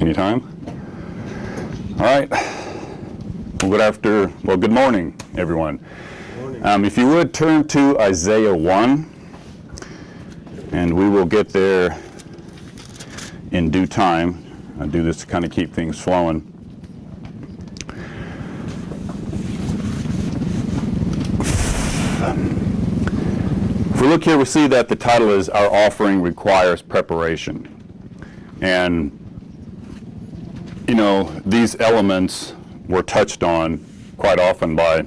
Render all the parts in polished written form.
Anytime? All right. Well, good morning, everyone. Good morning. If you would turn to Isaiah 1, and we will get there in due time. I do this to kind of keep things flowing. If we look here, we see that the title is Our Offering Requires Preparation. And, you know, these elements were touched on quite often by,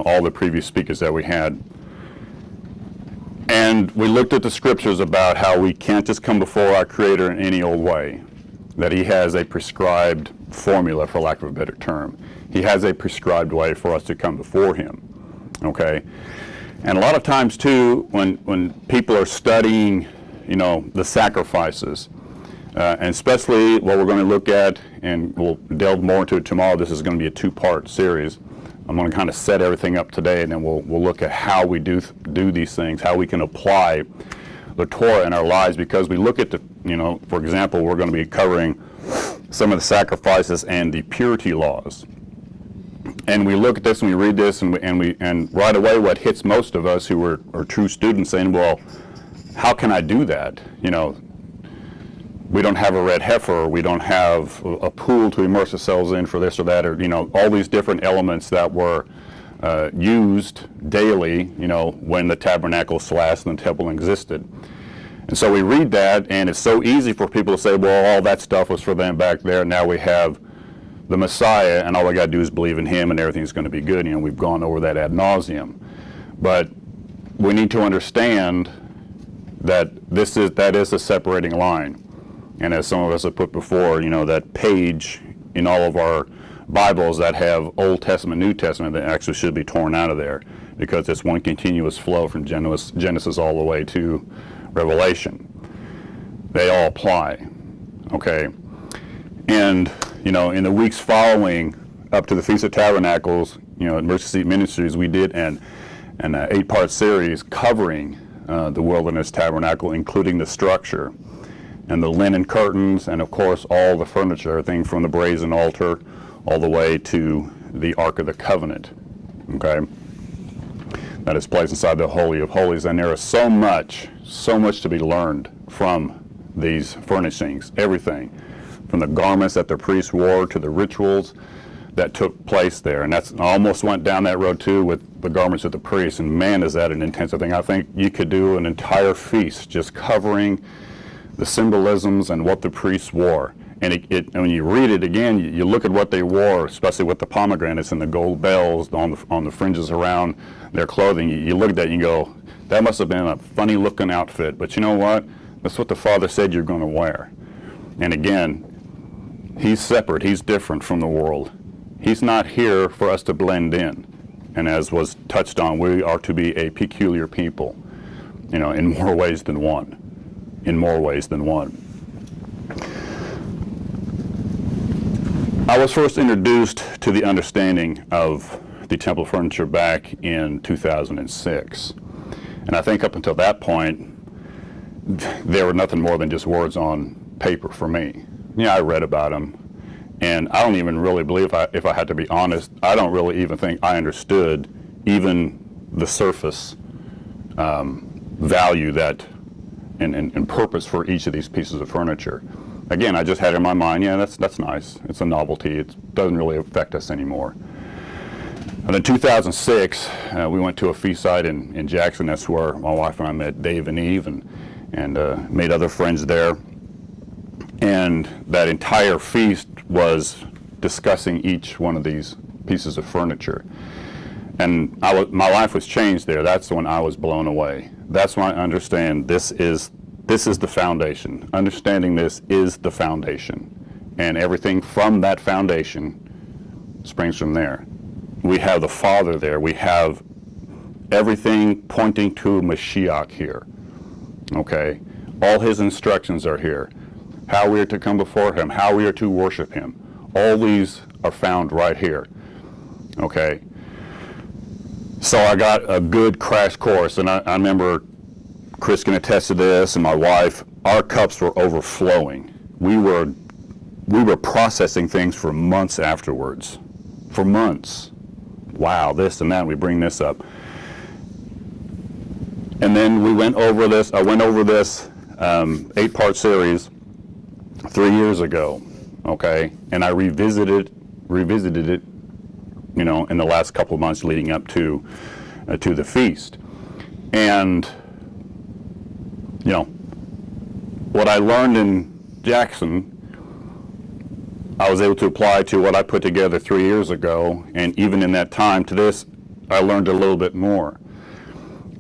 all the previous speakers that we had. And we looked at the scriptures about how we can't just come before our Creator in any old way, that He has a prescribed formula, for lack of a better term. He has a prescribed way for us to come before Him, okay? And a lot of times, too, when people are studying, the sacrifices, and especially what we're going to look at, and we'll delve more into it tomorrow. This is going to be a two-part series. I'm going to kind of set everything up today, and then we'll look at how we do these things, how we can apply the Torah in our lives, because we look at for example, we're going to be covering some of the sacrifices and the purity laws. And we look at this and we read this, and right away what hits most of us who are true students saying, well, how can I do that? We don't have a red heifer, or we don't have a pool to immerse ourselves in for this or that, or all these different elements that were used daily, when the tabernacle / and the temple existed. And so we read that, and it's so easy for people to say, well, all that stuff was for them back there. Now we have the Messiah, and all we got to do is believe in Him, and everything's going to be good. We've gone over that ad nauseum. But we need to understand that that is a separating line. And as some of us have put before, that page in all of our Bibles that have Old Testament, New Testament, that actually should be torn out of there, because it's one continuous flow from Genesis all the way to Revelation. They all apply, okay? And, in the weeks following up to the Feast of Tabernacles, at Mercy Seat Ministries, we did an 8-part series covering the wilderness tabernacle, including the structure and the linen curtains, and of course all the furniture, everything from the brazen altar all the way to the Ark of the Covenant, okay? That is placed inside the Holy of Holies, and there is so much to be learned from these furnishings, everything from the garments that the priests wore to the rituals that took place there. And I almost went down that road too with the garments of the priests, and man, is that an intensive thing. I think you could do an entire feast just covering the symbolisms and what the priests wore. And when you read it again, you look at what they wore, especially with the pomegranates and the gold bells on the fringes around their clothing. You look at that and you go, that must have been a funny looking outfit. But you know what? That's what the Father said you're going to wear. And again, He's separate. He's different from the world. He's not here for us to blend in. And as was touched on, we are to be a peculiar people, in more ways than one. In more ways than one. I was first introduced to the understanding of the temple furniture back in 2006. And I think up until that point, they were nothing more than just words on paper for me. I read about them, and I don't even really believe, if I had to be honest, I don't really even think I understood even the surface value that and purpose for each of these pieces of furniture. Again, I just had in my mind, yeah, that's nice. It's a novelty. It doesn't really affect us anymore. And in 2006, we went to a feast site in Jackson. That's where my wife and I met Dave and Eve, and made other friends there. And that entire feast was discussing each one of these pieces of furniture. And my life was changed there. That's when I was blown away. That's when I understand this is the foundation. Understanding this is the foundation. And everything from that foundation springs from there. We have the Father there. We have everything pointing to Mashiach here. Okay? All His instructions are here. How we are to come before Him, how we are to worship Him. All these are found right here. Okay? So I got a good crash course, and I remember Chris can attest to this, and my wife, our cups were overflowing. We were we were processing things for months afterwards. For months. Wow, this and that, we bring this up. And then I went over this 8-part series 3 years ago, okay? And I revisited it, you know, in the last couple of months leading up to the feast. And, you know, what I learned in Jackson, I was able to apply to what I put together 3 years ago, and even in that time to this, I learned a little bit more.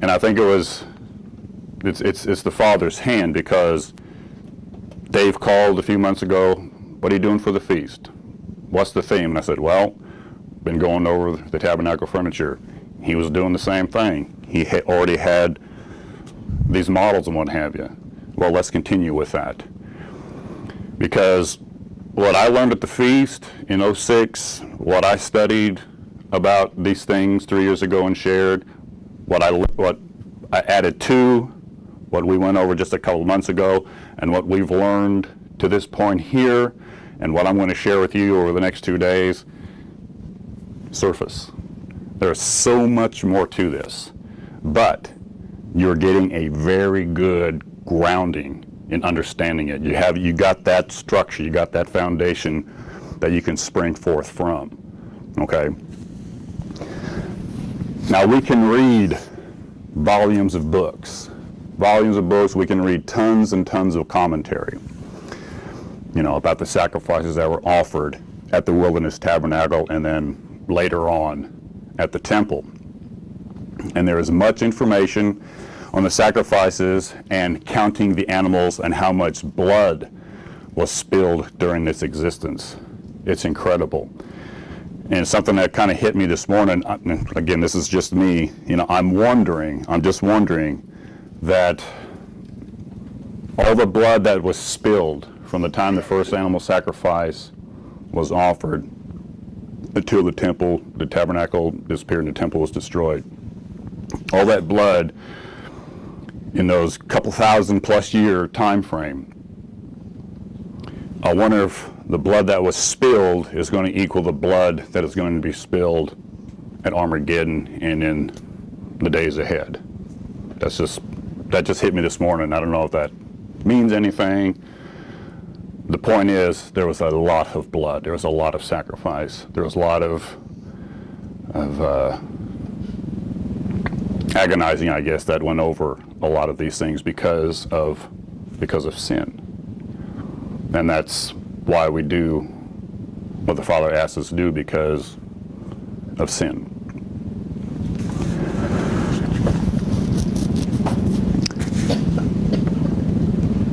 And I think it's the Father's hand, because Dave called a few months ago, what are you doing for the feast? What's the theme? And I said, well, been going over the tabernacle furniture. He was doing the same thing. He already had these models and what have you. Well, let's continue with that. Because what I learned at the feast in '06, what I studied about these things 3 years ago and shared, what I added to what we went over just a couple of months ago, and what we've learned to this point here, and what I'm going to share with you over the next 2 days, surface. There's so much more to this, but you're getting a very good grounding in understanding it. You got that structure, you got that foundation that you can spring forth from, okay? Now we can read volumes of books, we can read tons and tons of commentary, you know, about the sacrifices that were offered at the Wilderness Tabernacle and then later on at the temple. And there is much information on the sacrifices and counting the animals and how much blood was spilled during this existence. It's incredible. And something that kind of hit me this morning, again, this is just me, you know, I'm just wondering that all the blood that was spilled from the time the first animal sacrifice was offered until the tabernacle disappeared and the temple was destroyed, all that blood in those couple thousand plus year time frame, I wonder if the blood that was spilled is going to equal the blood that is going to be spilled at Armageddon and in the days ahead. That just hit me this morning. I don't know if that means anything. The point is, there was a lot of blood. There was a lot of sacrifice. There was a lot of agonizing, I guess, that went over a lot of these things because of sin. And that's why we do what the Father asks us to do, because of sin.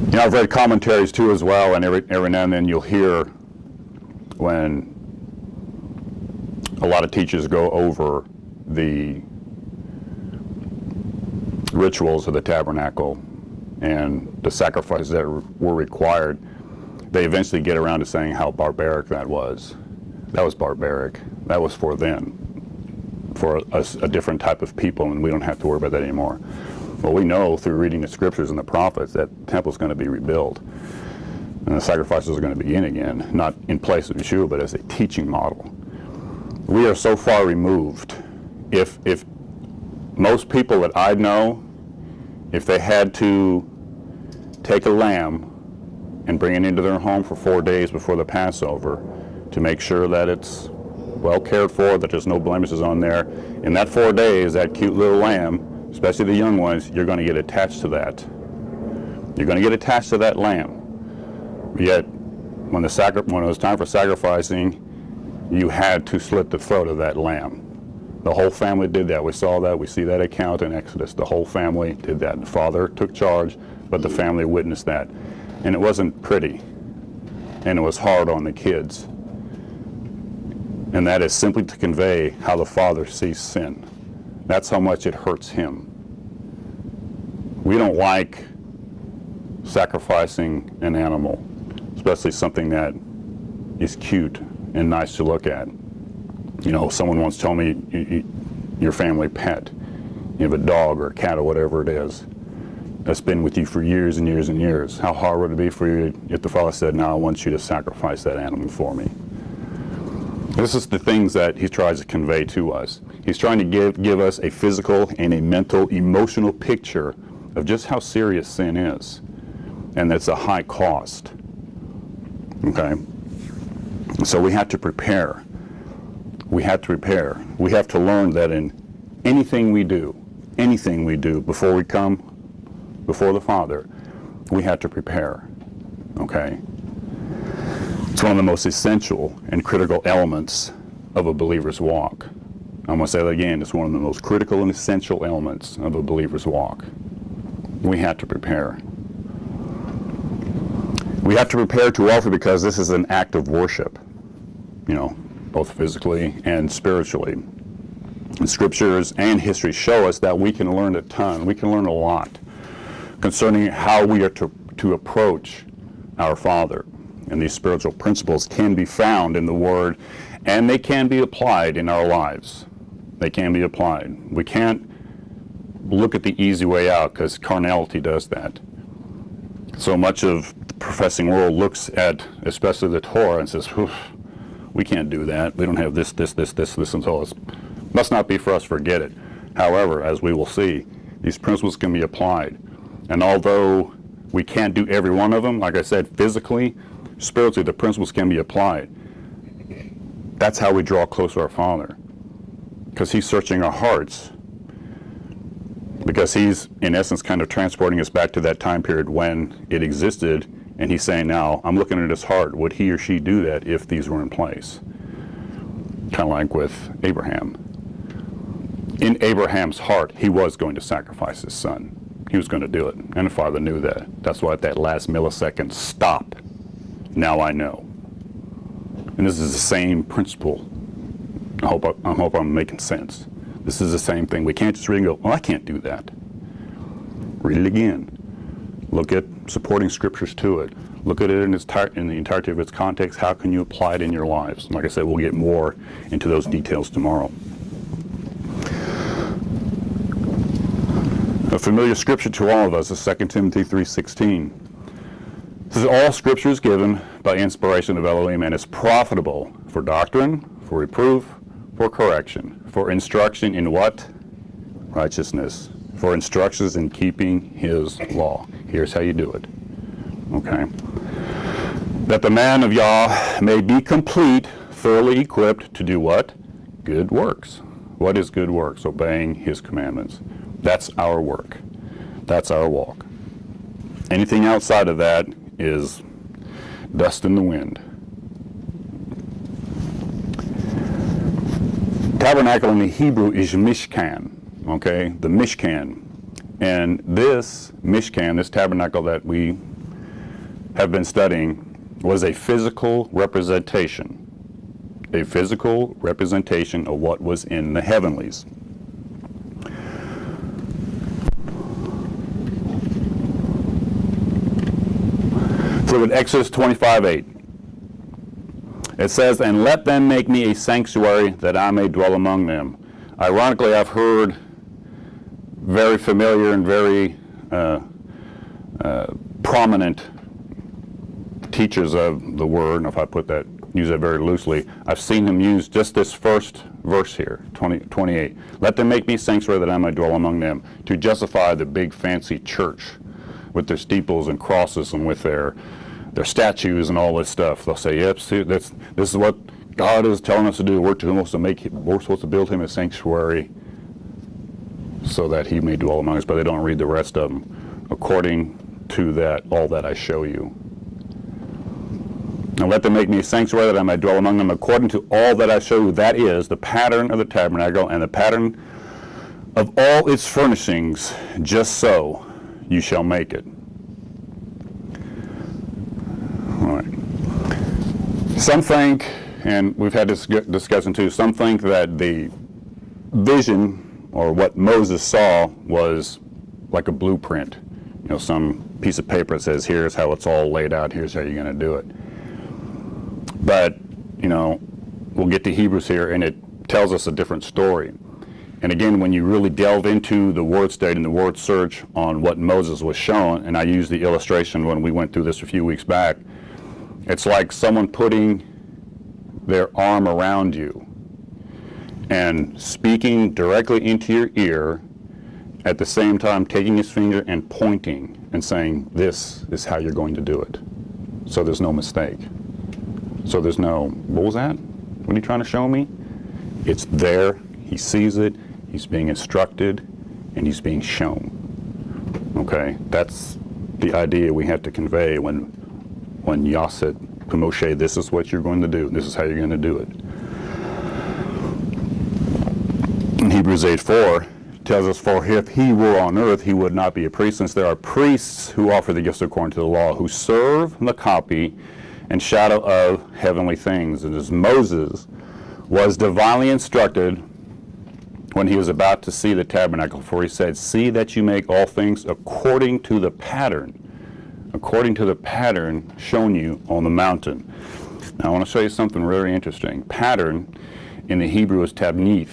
You know, I've read commentaries too as well, and every now and then you'll hear when a lot of teachers go over the rituals of the tabernacle and the sacrifices that were required. They eventually get around to saying how barbaric that was. That was barbaric. That was for then, for a different type of people, and we don't have to worry about that anymore. Well, we know through reading the scriptures and the prophets that the temple's going to be rebuilt, and the sacrifices are going to begin again, not in place of Yeshua, but as a teaching model. We are so far removed. If most people that I know, if they had to take a lamb and bring it into their home for 4 days before the Passover to make sure that it's well cared for, that there's no blemishes on there, in that 4 days, that cute little lamb, especially the young ones, you're going to get attached to that. You're going to get attached to that lamb. Yet, when it was time for sacrificing, you had to slit the throat of that lamb. The whole family did that. We saw that. We see that account in Exodus. The whole family did that. The father took charge, but the family witnessed that. And it wasn't pretty. And it was hard on the kids. And that is simply to convey how the Father sees sin. That's how much it hurts him. We don't like sacrificing an animal, especially something that is cute and nice to look at. You know, someone once told me, your family pet, you have a dog or a cat or whatever it is, that's been with you for years and years and years. How hard would it be for you if the Father said, now I want you to sacrifice that animal for me? This is the things that he tries to convey to us. He's trying to give us a physical and a mental, emotional picture of just how serious sin is. And that's a high cost. Okay? So we have to prepare. We have to prepare. We have to learn that in anything we do before we come before the Father, we have to prepare. Okay? It's one of the most essential and critical elements of a believer's walk. I'm going to say that again. It's one of the most critical and essential elements of a believer's walk. We have to prepare. We have to prepare to offer because this is an act of worship, both physically and spiritually. And scriptures and history show us that we can learn a ton. We can learn a lot concerning how we are to approach our Father. And these spiritual principles can be found in the Word, and they can be applied in our lives. They can be applied. We can't look at the easy way out because carnality does that. So much of the professing world looks at, especially the Torah, and says, we can't do that. We don't have this, and so it must not be for us, forget it. However, as we will see, these principles can be applied. And although we can't do every one of them, like I said, physically, spiritually, the principles can be applied. That's how we draw close to our Father. Because he's searching our hearts. Because he's, in essence, kind of transporting us back to that time period when it existed, and he's saying, now, I'm looking at his heart. Would he or she do that if these were in place? Kind of like with Abraham. In Abraham's heart, he was going to sacrifice his son. He was going to do it, and the Father knew that. That's why at that last millisecond, stop. Now I know. And this is the same principle. I hope I'm making sense. This is the same thing. We can't just read and go, well, I can't do that. Read it again. Look at supporting scriptures to it. Look at it in the entirety of its context. How can you apply it in your lives? Like I said, we'll get more into those details tomorrow. A familiar scripture to all of us is 2 Timothy 3:16. It says, all scripture is given by inspiration of Elohim and is profitable for doctrine, for reproof, for correction, for instruction in what? Righteousness. For instructions in keeping his law. Here's how you do it. Okay. That the man of Yah may be complete, thoroughly equipped to do what? Good works. What is good works? Obeying his commandments. That's our work. That's our walk. Anything outside of that is dust in the wind. Tabernacle in the Hebrew is Mishkan, okay? The Mishkan. And this Mishkan, this tabernacle that we have been studying, was a physical representation. A physical representation of what was in the heavenlies. So in Exodus 25:8, it says, and let them make me a sanctuary that I may dwell among them. Ironically, I've heard very familiar and very prominent teachers of the word, and if I use that very loosely, I've seen them use just this first verse here, 28. Let them make me a sanctuary that I may dwell among them, to justify the big fancy church with their steeples and crosses and with their statues and all this stuff. They'll say, yep, see, this is what God is telling us to do. We're supposed to build him a sanctuary so that he may dwell among us, but they don't read the rest of them. According to that, all that I show you. And let them make me a sanctuary that I may dwell among them according to all that I show you. That is the pattern of the tabernacle and the pattern of all its furnishings, just so you shall make it. All right. Some think, and we've had this discussion too, some think that the vision or what Moses saw was like a blueprint. Some piece of paper that says, here's how it's all laid out, here's how you're going to do it. But, we'll get to Hebrews here, and it tells us a different story. And again, when you really delve into the word study and the word search on what Moses was shown, and I used the illustration when we went through this a few weeks back, it's like someone putting their arm around you and speaking directly into your ear, at the same time taking his finger and pointing and saying, this is how you're going to do it. So there's no mistake. So there's no, what was that? What are you trying to show me? It's there, he sees it, he's being instructed, and he's being shown. Okay, that's the idea we have to convey when Yah said to Moshe, this is what you're going to do, this is how you're going to do it. In Hebrews 8:4, tells us, for if he were on earth, he would not be a priest, since there are priests who offer the gifts according to the law, who serve the copy and shadow of heavenly things. And as Moses was divinely instructed when he was about to see the tabernacle, for he said, see that you make all things according to the pattern shown you on the mountain. Now I want to show you something really interesting. Pattern in the Hebrew is tabnith.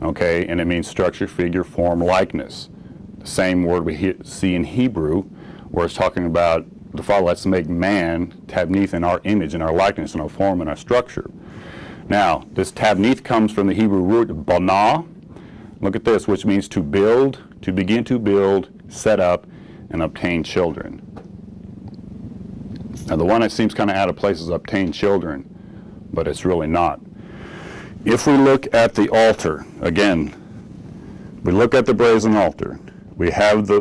Okay, and it means structure, figure, form, likeness. The same word we see in Hebrew, where it's talking about the Father, let's make man tabnith in our image, in our likeness, in our form, in our structure. Now, this tabnith comes from the Hebrew root banah. Look at this, which means to build, to begin to build, set up, and obtain children. Now, the one that seems kind of out of place is obtain children, but it's really not. If we look at the altar, again, we look at the brazen altar. We have the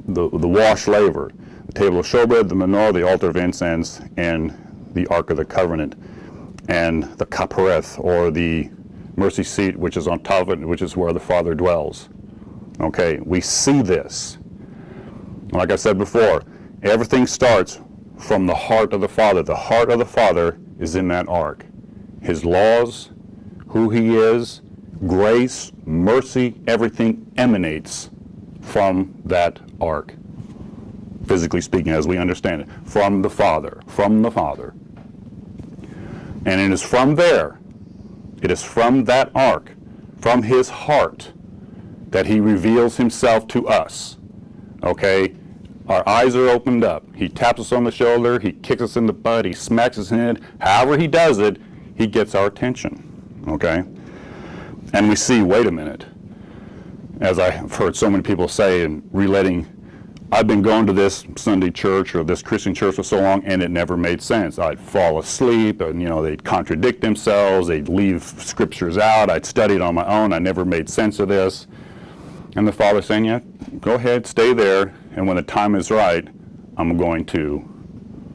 wash laver, the table of showbread, the menorah, the altar of incense, and the Ark of the Covenant, and the kapareth, or the mercy seat, which is on top of it, which is where the Father dwells. Okay, we see this. Like I said before, everything starts from the heart of the Father. The heart of the Father is in that ark. His laws, who he is, grace, mercy, everything emanates from that ark. Physically speaking, as we understand it, from the Father, And it is from there, it is from that ark, from his heart, that he reveals himself to us. Okay? Our eyes are opened up. He taps us on the shoulder, he kicks us in the butt, he smacks us in the head. However he does it, he gets our attention, okay? And we see, wait a minute, as I've heard so many people say and relating, I've been going to this Sunday church or this Christian church for so long and it never made sense. I'd fall asleep and, they'd contradict themselves, they'd leave scriptures out, I'd studied on my own, I never made sense of this. And the Father's saying, yeah, go ahead, stay there, and when the time is right, I'm going to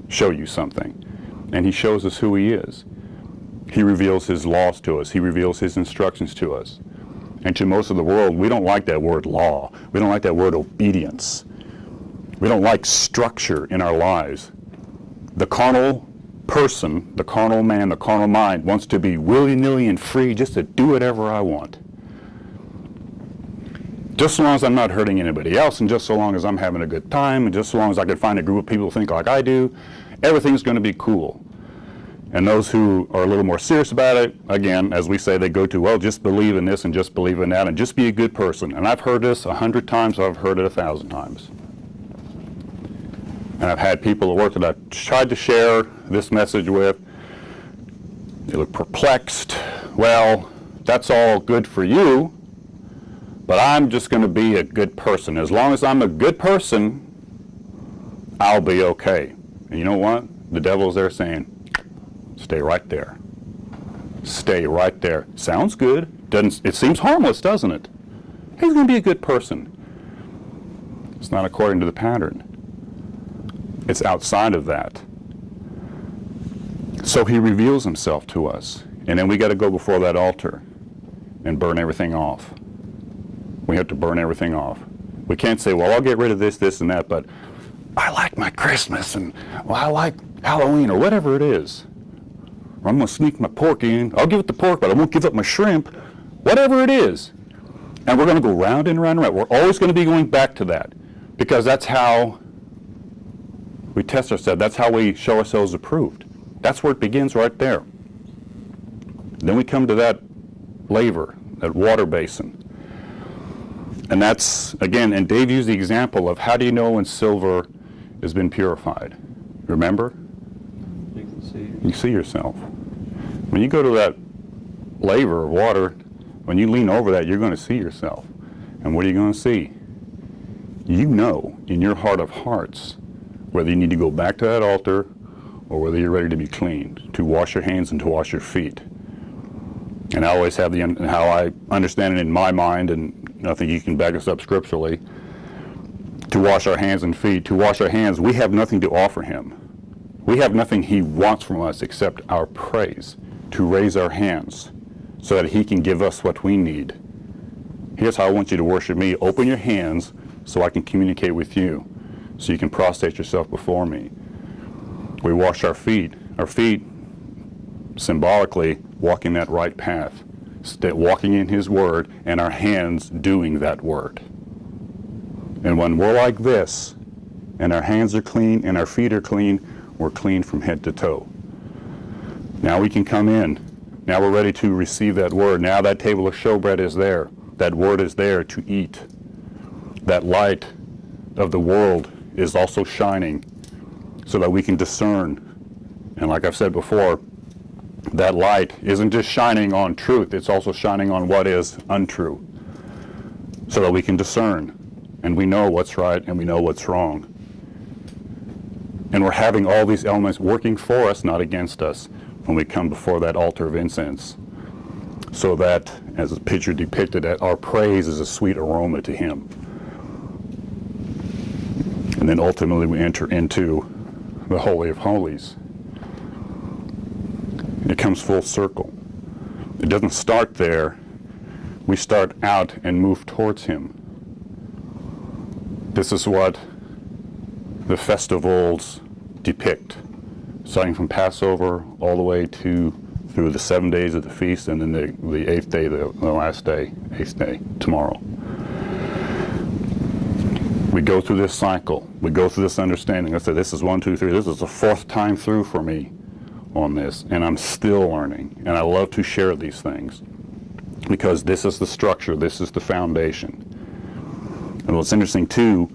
show you something. And he shows us who he is. He reveals his laws to us. He reveals his instructions to us. And to most of the world, we don't like that word law. We don't like that word obedience. We don't like structure in our lives. The carnal person, the carnal man, the carnal mind wants to be willy-nilly and free just to do whatever I want. Just so long as I'm not hurting anybody else, and just so long as I'm having a good time, and just so long as I can find a group of people who think like I do, everything's going to be cool. And those who are a little more serious about it, again, as we say, they go to, well, just believe in this and just believe in that and just be a good person. And I've heard this 100 times, I've heard it 1,000 times. And I've had people at work that I've tried to share this message with. They look perplexed. Well, that's all good for you, but I'm just going to be a good person. As long as I'm a good person, I'll be okay. And you know what? The devil's there saying, stay right there. Stay right there. Sounds good. It seems harmless, doesn't it? He's going to be a good person. It's not according to the pattern. It's outside of that. So he reveals himself to us. And then we got to go before that altar and burn everything off. We have to burn everything off. We can't say, well, I'll get rid of this, this, and that, but I like my Christmas, and well, I like Halloween, or whatever it is. Or I'm going to sneak my pork in. I'll give it the pork, but I won't give up my shrimp. Whatever it is. And we're going to go round and round and round. We're always going to be going back to that, because that's how we test ourselves. That's how we show ourselves approved. That's where it begins, right there. Then we come to that laver, that water basin. And that's, again, and Dave used the example of how do you know when silver has been purified? Remember? You can see. You see yourself. When you go to that laver of water, when you lean over that, you're going to see yourself. And what are you going to see? You know in your heart of hearts whether you need to go back to that altar or whether you're ready to be cleaned, to wash your hands and to wash your feet. And I always have how I understand it in my mind, and I think you can back us up scripturally, to wash our hands and feet. To wash our hands, we have nothing to offer him. We have nothing he wants from us except our praise, to raise our hands so that he can give us what we need. Here's how I want you to worship me. Open your hands so I can communicate with you, so you can prostrate yourself before me. We wash our feet. Our feet, symbolically, walking that right path, walking in his word, and our hands doing that word. And when we're like this, and our hands are clean and our feet are clean, we're clean from head to toe. Now we can come in. Now we're ready to receive that word. Now that table of showbread is there. That word is there to eat. That light of the world is also shining so that we can discern. And like I've said before, that light isn't just shining on truth, it's also shining on what is untrue, so that we can discern and we know what's right and we know what's wrong. And we're having all these elements working for us, not against us, when we come before that altar of incense, so that, as the picture depicted, that our praise is a sweet aroma to him. And then ultimately we enter into the Holy of Holies. It comes full circle. It doesn't start there. We start out and move towards him. This is what the festivals depict, starting from Passover all the way through the 7 days of the feast, and then the 8th day, the last day, 8th day, tomorrow. We go through this cycle. We go through this understanding. I said, this is 1, 2, 3. This is the 4th time through for me on this, and I'm still learning. And I love to share these things because this is the structure. This is the foundation. And what's interesting, too,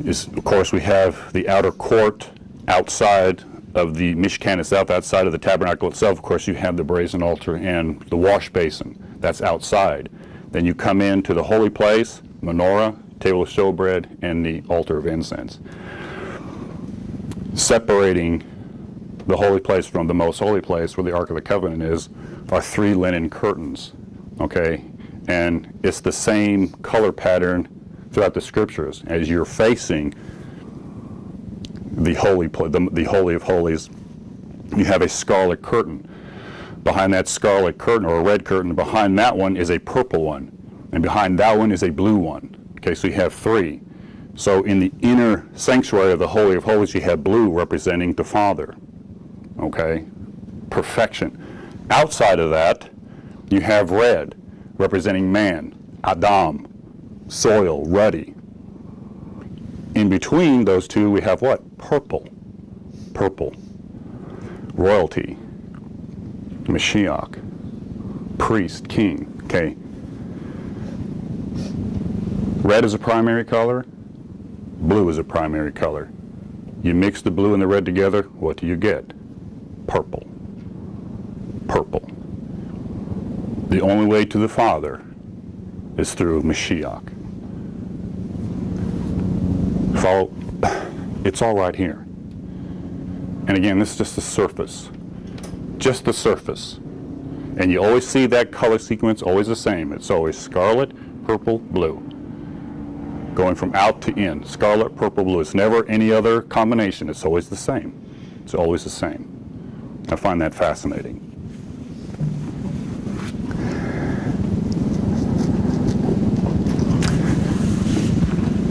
is, of course, we have the outer court outside of the Mishkan itself, outside of the tabernacle itself. Of course, you have the brazen altar and the wash basin. That's outside. Then you come into the holy place, menorah, table of showbread, and the altar of incense. Separating the holy place from the most holy place, where the Ark of the Covenant is, are 3 linen curtains, okay? And it's the same color pattern throughout the scriptures. As you're facing the Holy of Holies, you have a scarlet curtain. Behind that scarlet curtain, or a red curtain, behind that one is a purple one. And behind that one is a blue one. Okay, so you have 3. So in the inner sanctuary of the Holy of Holies, you have blue representing the Father. Okay, perfection. Outside of that, you have red representing man, Adam, soil, ruddy. In between those two, we have what? Purple. Purple. Royalty. Mashiach. Priest, king. Okay. Red is a primary color. Blue is a primary color. You mix the blue and the red together, what do you get? Purple. Purple. The only way to the Father is through Mashiach. Follow. It's all right here. And again, this is just the surface. Just the surface. And you always see that color sequence always the same. It's always scarlet, purple, blue. Going from out to in. Scarlet, purple, blue. It's never any other combination. It's always the same. It's always the same. I find that fascinating.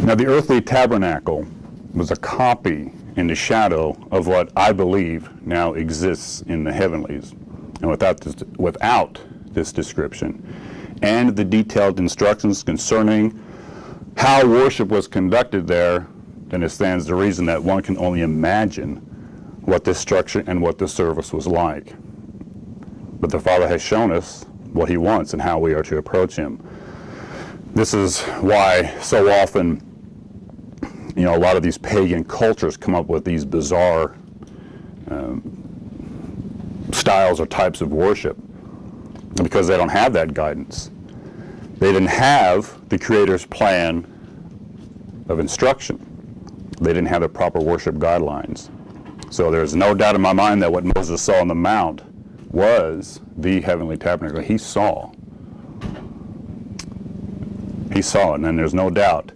Now, the earthly tabernacle was a copy in the shadow of what I believe now exists in the heavenlies. And without this description and the detailed instructions concerning how worship was conducted there, then it stands to reason that one can only imagine what this structure and what this service was like. But the Father has shown us what he wants and how we are to approach him. This is why so often, a lot of these pagan cultures come up with these bizarre styles or types of worship, because they don't have that guidance. They didn't have the Creator's plan of instruction. They didn't have the proper worship guidelines. So there's no doubt in my mind that what Moses saw on the mount was the heavenly tabernacle. He saw it, and there's no doubt.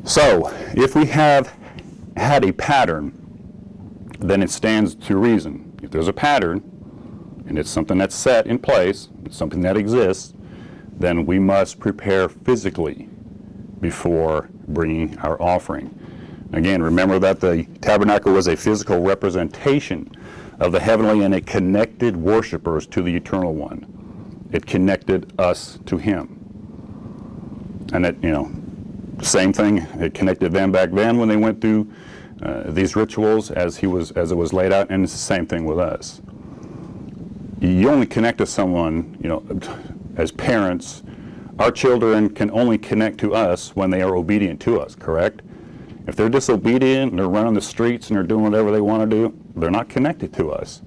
So if we have had a pattern, then it stands to reason. If there's a pattern, and it's something that's set in place, it's something that exists, then we must prepare physically before bringing our offering. Again, remember that the tabernacle was a physical representation of the heavenly, and it connected worshipers to the Eternal One. It connected us to Him. And it, same thing, it connected them back then when they went through these rituals as it was laid out, and it's the same thing with us. You only connect to someone, as parents, our children can only connect to us when they are obedient to us, correct? If they're disobedient and they're running the streets and they're doing whatever they want to do, they're not connected to us.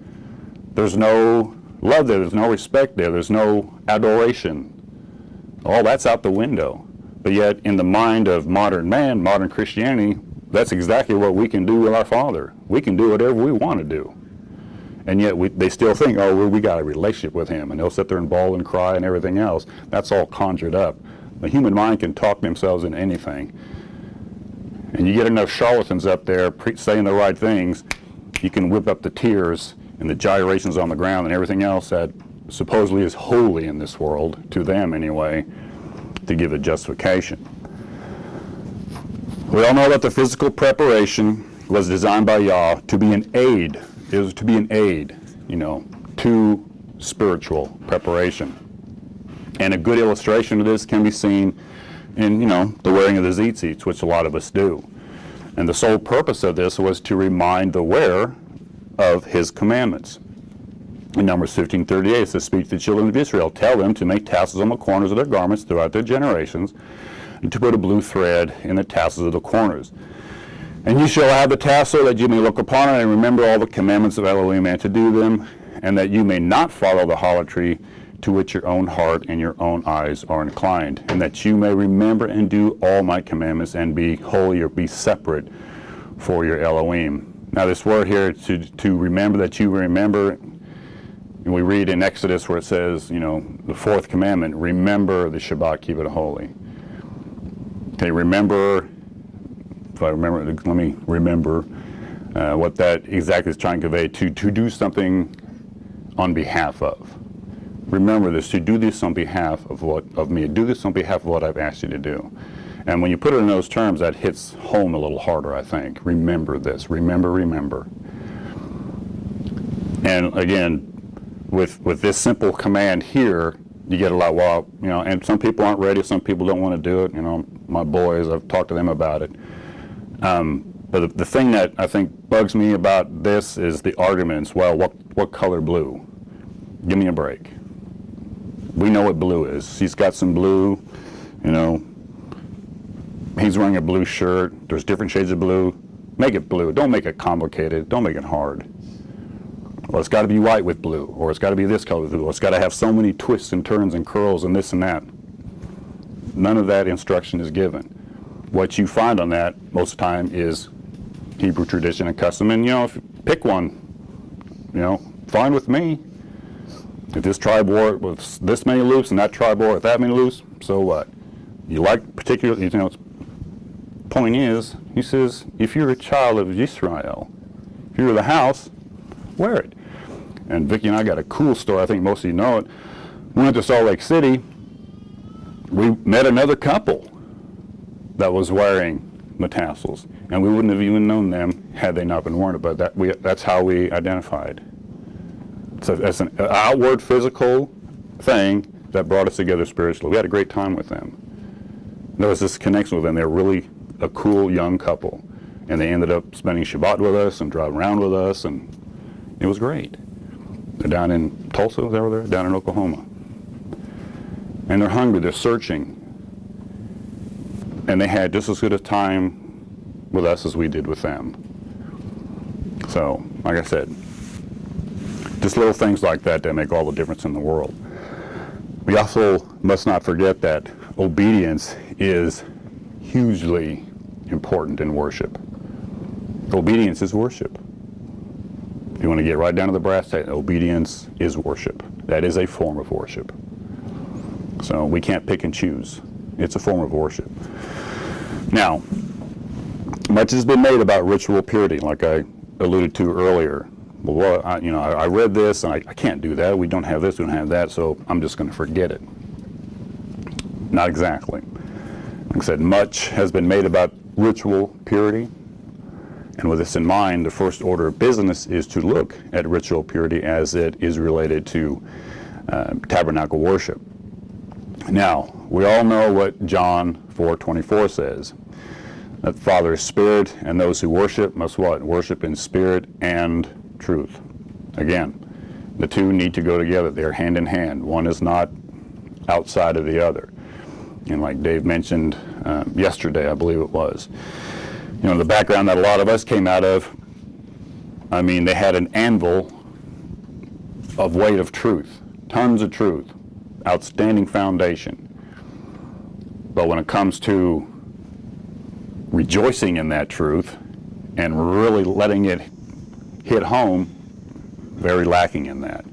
There's no love there, there's no respect there, there's no adoration. All that's out the window. But yet, in the mind of modern man, modern Christianity, that's exactly what we can do with our Father. We can do whatever we want to do. And yet they still think, we got a relationship with Him, and they'll sit there and bawl and cry and everything else. That's all conjured up. The human mind can talk themselves into anything. And you get enough charlatans up there saying the right things, you can whip up the tears and the gyrations on the ground and everything else that supposedly is holy in this world, to them anyway, to give a justification. We all know that the physical preparation was designed by Yah to be an aid. It was to be an aid, to spiritual preparation. And a good illustration of this can be seen in, the wearing of the tzitzits, which a lot of us do. And the sole purpose of this was to remind the wearer of His commandments. In Numbers 15:38, it says, "Speak to the children of Israel, tell them to make tassels on the corners of their garments throughout their generations, and to put a blue thread in the tassels of the corners. And you shall have the tassel, that you may look upon it and remember all the commandments of Elohim, and to do them, and that you may not follow the harlotry to which your own heart and your own eyes are inclined, and that you may remember and do all my commandments, and be holy, or be separate for your Elohim." Now this word here, to remember, that you remember, and we read in Exodus where it says, the fourth commandment, remember the Shabbat, keep it holy. Okay, remember, if I remember, let me remember what that exactly is trying to convey, to do something on behalf of. Remember this, to do this on behalf of me, do this on behalf of what I've asked you to do. And when you put it in those terms, that hits home a little harder, I think. Remember this, remember. And again, with this simple command here, you get a lot, and some people aren't ready, some people don't want to do it. My boys, I've talked to them about it. But the thing that I think bugs me about this is the arguments. Well, what color blue? Give me a break. We know what blue is. He's got some blue, he's wearing a blue shirt. There's different shades of blue. Make it blue. Don't make it complicated. Don't make it hard. Well, it's got to be white with blue, or it's got to be this color with blue, or it's got to have so many twists and turns and curls and this and that. None of that instruction is given. What you find on that most of the time is Hebrew tradition and custom, and if you pick one, fine with me. If this tribe wore it with this many loops and that tribe wore it with that many loops, so what? You like particularly, point is, he says, if you're a child of Israel, if you're the house, wear it. And Vicki and I got a cool story, I think most of you know it. We went to Salt Lake City, we met another couple that was wearing the tassels, and we wouldn't have even known them had they not been wearing it, but that's how we identified. So that's an outward physical thing that brought us together spiritually. We had a great time with them. There was this connection with them. They're really a cool young couple, and they ended up spending Shabbat with us and driving around with us, and it was great. They're down in Tulsa, down in Oklahoma. And they're hungry, they're searching. And they had just as good a time with us as we did with them. So, like I said, just little things like that that make all the difference in the world. We also must not forget that obedience is hugely important in worship. Obedience is worship. If you want to get right down to the brass tacks, obedience is worship. That is a form of worship. So we can't pick and choose. It's a form of worship. Now, much has been made about ritual purity, like I alluded to earlier. Well, I read this, and I can't do that. We don't have this, we don't have that, so I'm just going to forget it. Not exactly. Like I said, much has been made about ritual purity. And with this in mind, the first order of business is to look at ritual purity as it is related to tabernacle worship. Now, we all know what John 4:24 says. That the Father is spirit, and those who worship must what? Worship in spirit and truth. Again, the two need to go together. They're hand in hand. One is not outside of the other. And like Dave mentioned yesterday, I believe it was, the background that a lot of us came out of, I mean, they had an anvil of weight of truth, tons of truth, outstanding foundation. But when it comes to rejoicing in that truth and really letting it hit home, very lacking in that.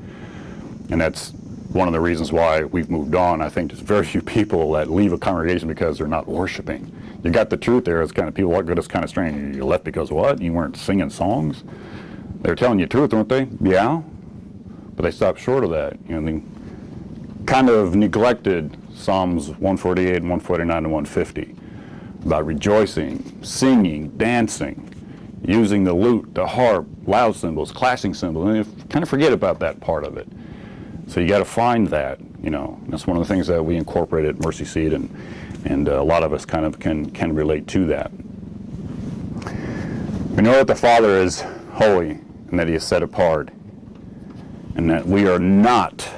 And that's one of the reasons why we've moved on. I think there's very few people that leave a congregation because they're not worshiping. You got the truth there. It's kind of people, what good, it's kind of strange. You left because what? You weren't singing songs? They were telling you the truth, weren't they? Yeah. But they stopped short of that. They kind of neglected Psalms 148 and 149 and 150 about rejoicing, singing, dancing, using the lute, the harp, loud cymbals, clashing cymbals. And you kind of forget about that part of it. So you got to find that. That's one of the things that we incorporated at Mercy Seat, and a lot of us kind of can relate to that. We know that the Father is holy and that He is set apart, and that we were not,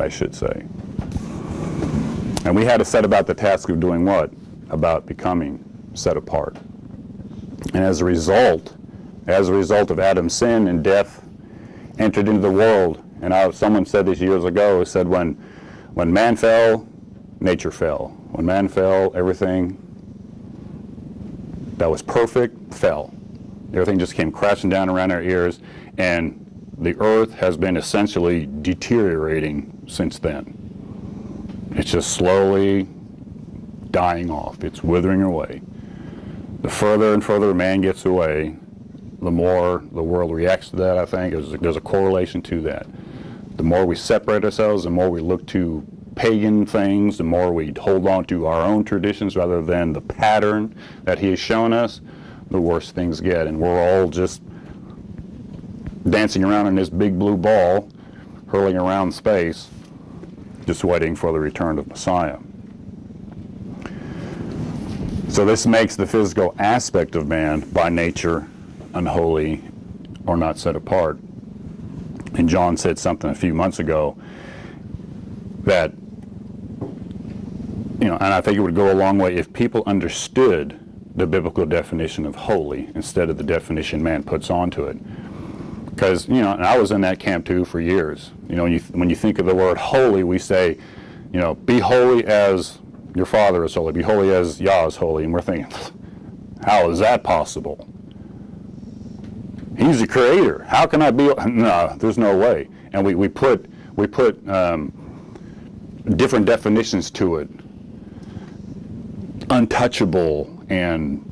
I should say. And we had to set about the task of doing what? About becoming set apart. And as a result of Adam's sin and death entered into the world, and someone said this years ago, said when man fell, nature fell. When man fell, everything that was perfect fell. Everything just came crashing down around our ears, and the earth has been essentially deteriorating since then. It's just slowly dying off. It's withering away. The further and further man gets away, the more the world reacts to that, I think. There's a correlation to that. The more we separate ourselves, the more we look to pagan things, the more we hold on to our own traditions rather than the pattern that He has shown us, the worse things get. And we're all just dancing around in this big blue ball, hurling around space, just waiting for the return of Messiah. So this makes the physical aspect of man by nature unholy or not set apart. And John said something a few months ago that, and I think it would go a long way if people understood the biblical definition of holy instead of the definition man puts onto it. Because, and I was in that camp too for years. When you think of the word holy, we say, be holy as your Father is holy, be holy as Yah is holy. And we're thinking, how is that possible? He's the creator. How can I be? No, there's no way. And we put different definitions to it. Untouchable and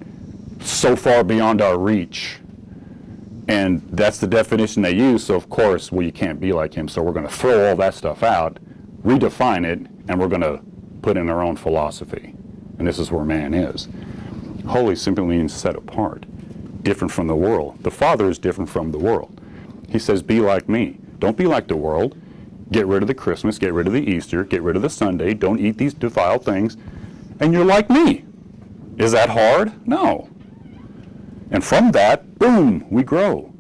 so far beyond our reach. And that's the definition they use. So of course, you can't be like Him. So we're going to throw all that stuff out, redefine it, and we're going to put in our own philosophy. And this is where man is. Holy simply means set apart. Different from the world. The Father is different from the world. He says, be like me. Don't be like the world. Get rid of the Christmas, get rid of the Easter, get rid of the Sunday, don't eat these defiled things, and you're like me. Is that hard? No. And from that, boom, we grow.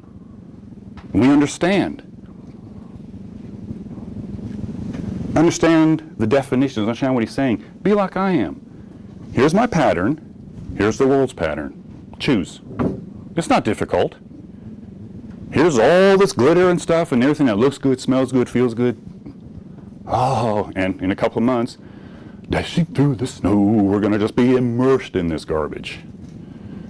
We understand. Understand the definitions, understand what he's saying. Be like I am. Here's my pattern. Here's the world's pattern. Choose. It's not difficult. Here's all this glitter and stuff and everything that looks good, smells good, feels good. Oh, and in a couple of months, dashing through the snow, we're going to just be immersed in this garbage.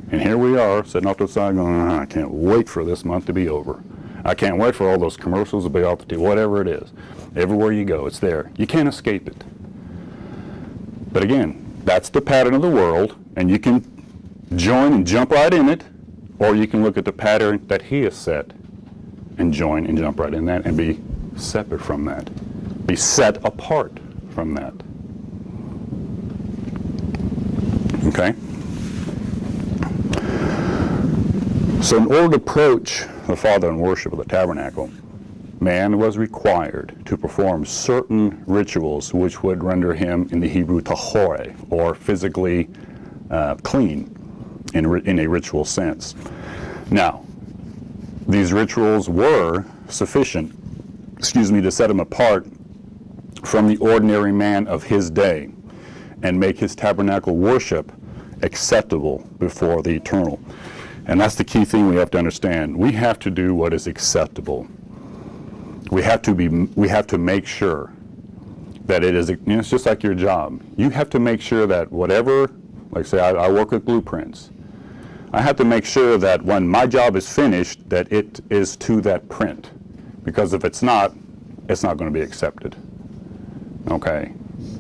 And here we are, sitting off to the side going, I can't wait for this month to be over. I can't wait for all those commercials to be off the TV, whatever it is. Everywhere you go, it's there. You can't escape it. But again, that's the pattern of the world, and you can join and jump right in it, or you can look at the pattern that he has set and join and jump right in that and be separate from that. Be set apart from that. Okay? So in order to approach the Father in worship of the tabernacle, man was required to perform certain rituals which would render him, in the Hebrew, tahore, or physically clean in a ritual sense. Now, these rituals were sufficient, to set him apart from the ordinary man of his day and make his tabernacle worship acceptable before the Eternal. And that's the key thing we have to understand. We have to do what is acceptable. We have to make sure that it is, it's just like your job. You have to make sure that whatever, like say I work with blueprints. I have to make sure that when my job is finished, that it is to that print. Because if it's not going to be accepted. Okay?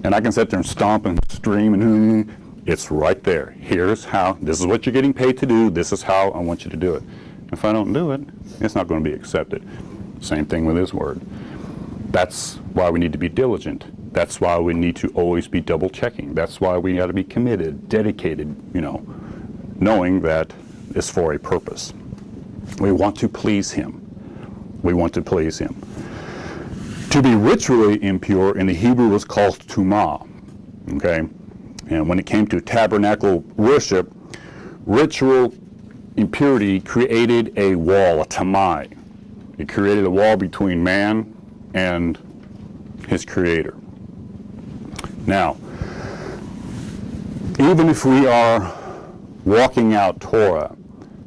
And I can sit there and stomp and scream and it's right there. Here's how, this is what you're getting paid to do, this is how I want you to do it. If I don't do it, it's not going to be accepted. Same thing with his word. That's why we need to be diligent. That's why we need to always be double checking. That's why we got to be committed, dedicated, knowing that it's for a purpose. We want to please him. We want to please him. To be ritually impure in the Hebrew was called tumah. Okay? And when it came to tabernacle worship, ritual impurity created a wall, a tamai. It created a wall between man and his Creator. Now, even if we are walking out Torah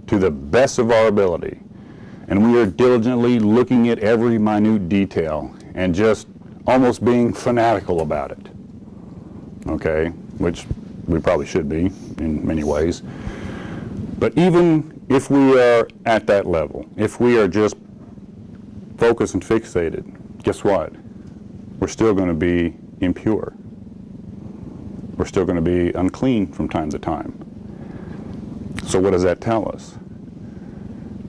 to the best of our ability, and we are diligently looking at every minute detail and just almost being fanatical about it, okay, which we probably should be in many ways, but even if we are at that level, if we are just focused and fixated, guess what? We're still going to be impure. We're still going to be unclean from time to time. So what does that tell us?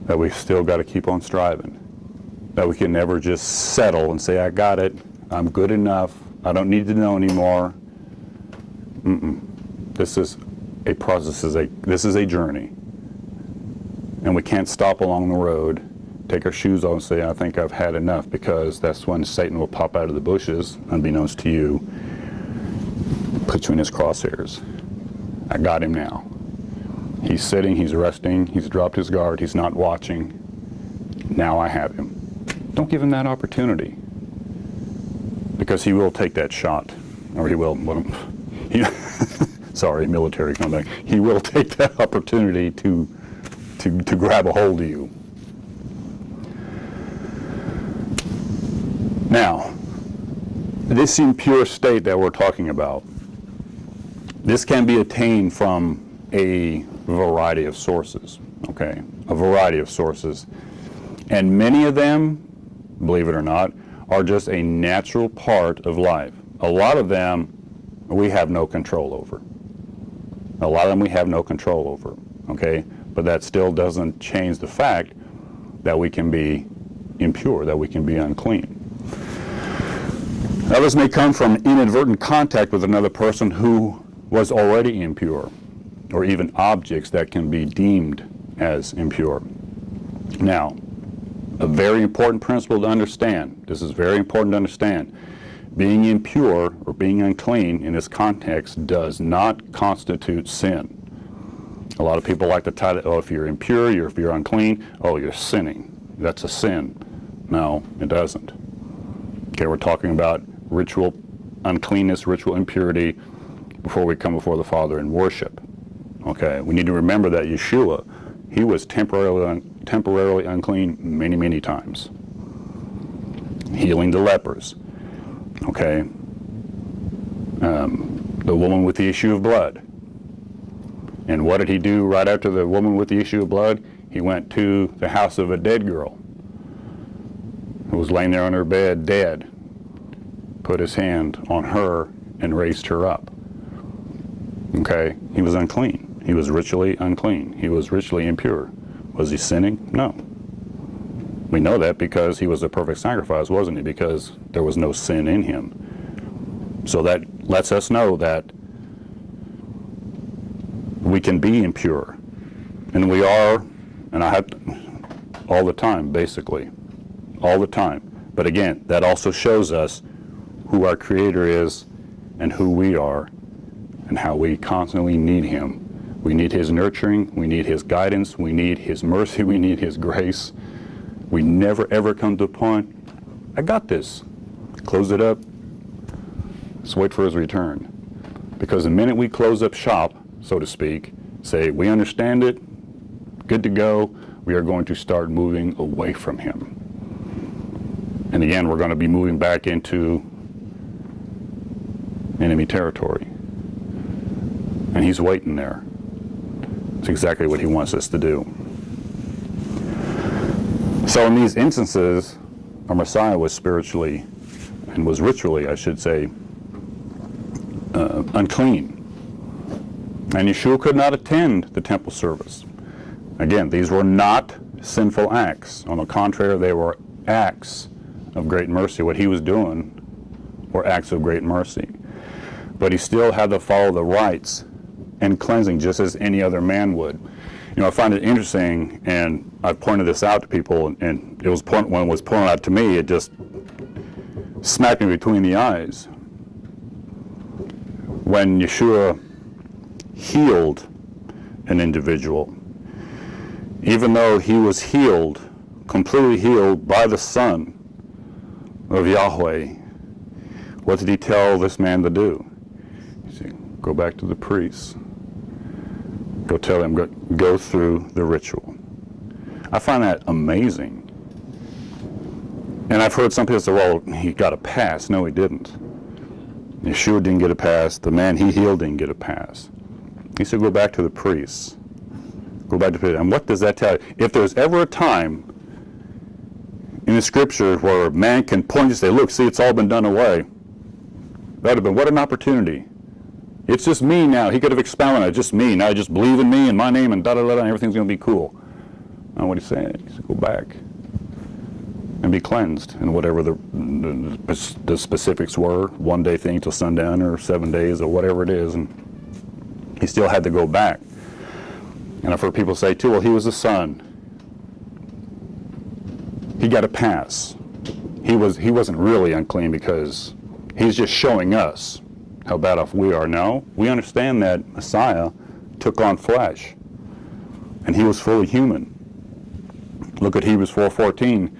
That we've still got to keep on striving. That we can never just settle and say, I got it, I'm good enough, I don't need to know anymore. This is a process, this is a journey. And we can't stop along the road, take our shoes off and say, I think I've had enough, because that's when Satan will pop out of the bushes, unbeknownst to you, put you in his crosshairs. I got him now. He's sitting, he's resting, he's dropped his guard, he's not watching. Now I have him. Don't give him that opportunity, because he will take that shot, or he will, sorry, military comeback. He will take that opportunity to grab a hold of you. Now, this impure state that we're talking about, this can be attained from a variety of sources, okay? A variety of sources. And many of them, believe it or not, are just a natural part of life. A lot of them we have no control over. A lot of them we have no control over, okay? But that still doesn't change the fact that we can be impure, that we can be unclean. Others may come from inadvertent contact with another person who was already impure, or even objects that can be deemed as impure. Now, a very important principle to understand, this is very important to understand, being impure or being unclean in this context does not constitute sin. A lot of people like to tie it, oh, if you're impure, if you're unclean, oh, you're sinning. That's a sin. No, it doesn't. Okay, we're talking about ritual uncleanness, ritual impurity before we come before the Father in worship. Okay, we need to remember that Yeshua, he was temporarily unclean many, many times. Healing the lepers. Okay, the woman with the issue of blood. And what did he do right after the woman with the issue of blood? He went to the house of a dead girl who was laying there on her bed dead, put his hand on her and raised her up. Okay, he was unclean. He was ritually unclean. He was ritually impure. Was he sinning? No. We know that because he was a perfect sacrifice, wasn't he? Because there was no sin in him. So that lets us know that we can be impure. And we are, and I have to, all the time, basically. All the time. But again, that also shows us who our Creator is and who we are and how we constantly need Him. We need His nurturing, we need His guidance, we need His mercy, we need His grace. We never ever come to a point, I got this. Close it up, let's wait for His return. Because the minute we close up shop, so to speak, say we understand it, good to go, we are going to start moving away from Him. And again, we're going to be moving back into enemy territory. And He's waiting there. It's exactly what He wants us to do. So in these instances, our Messiah was spiritually, and was ritually, I should say, unclean. And Yeshua could not attend the temple service. Again, these were not sinful acts. On the contrary, they were acts of great mercy. What He was doing were acts of great mercy. But He still had to follow the rites and cleansing just as any other man would. You know, I find it interesting, and I've pointed this out to people, and it was when it was pointed out to me, it just smacked me between the eyes. When Yeshua healed an individual, even though He was healed, completely healed by the Son of Yahweh, what did He tell this man to do? He said, go back to the priests. Go tell him, go through the ritual. I find that amazing. And I've heard some people say, well, he got a pass. No, he didn't. Yeshua didn't get a pass. The man He healed didn't get a pass. He said, go back to the priests. Go back to the priests. And what does that tell you? If there's ever a time in the Scripture where man can point and say, look, see, it's all been done away, that would have been, what an opportunity. It's just me now. He could have expounded on it. Just me. Now just believe in me and my name and da-da-da-da, and everything's going to be cool. And what He's saying, He said, go back and be cleansed. And whatever the specifics were, 1 day thing till sundown or 7 days or whatever it is. And He still had to go back. And I've heard people say, too, well, He was the Son. He got a pass. He wasn't really unclean because He's just showing us how bad off we are. No, we understand that Messiah took on flesh, and He was fully human. Look at Hebrews 4:14.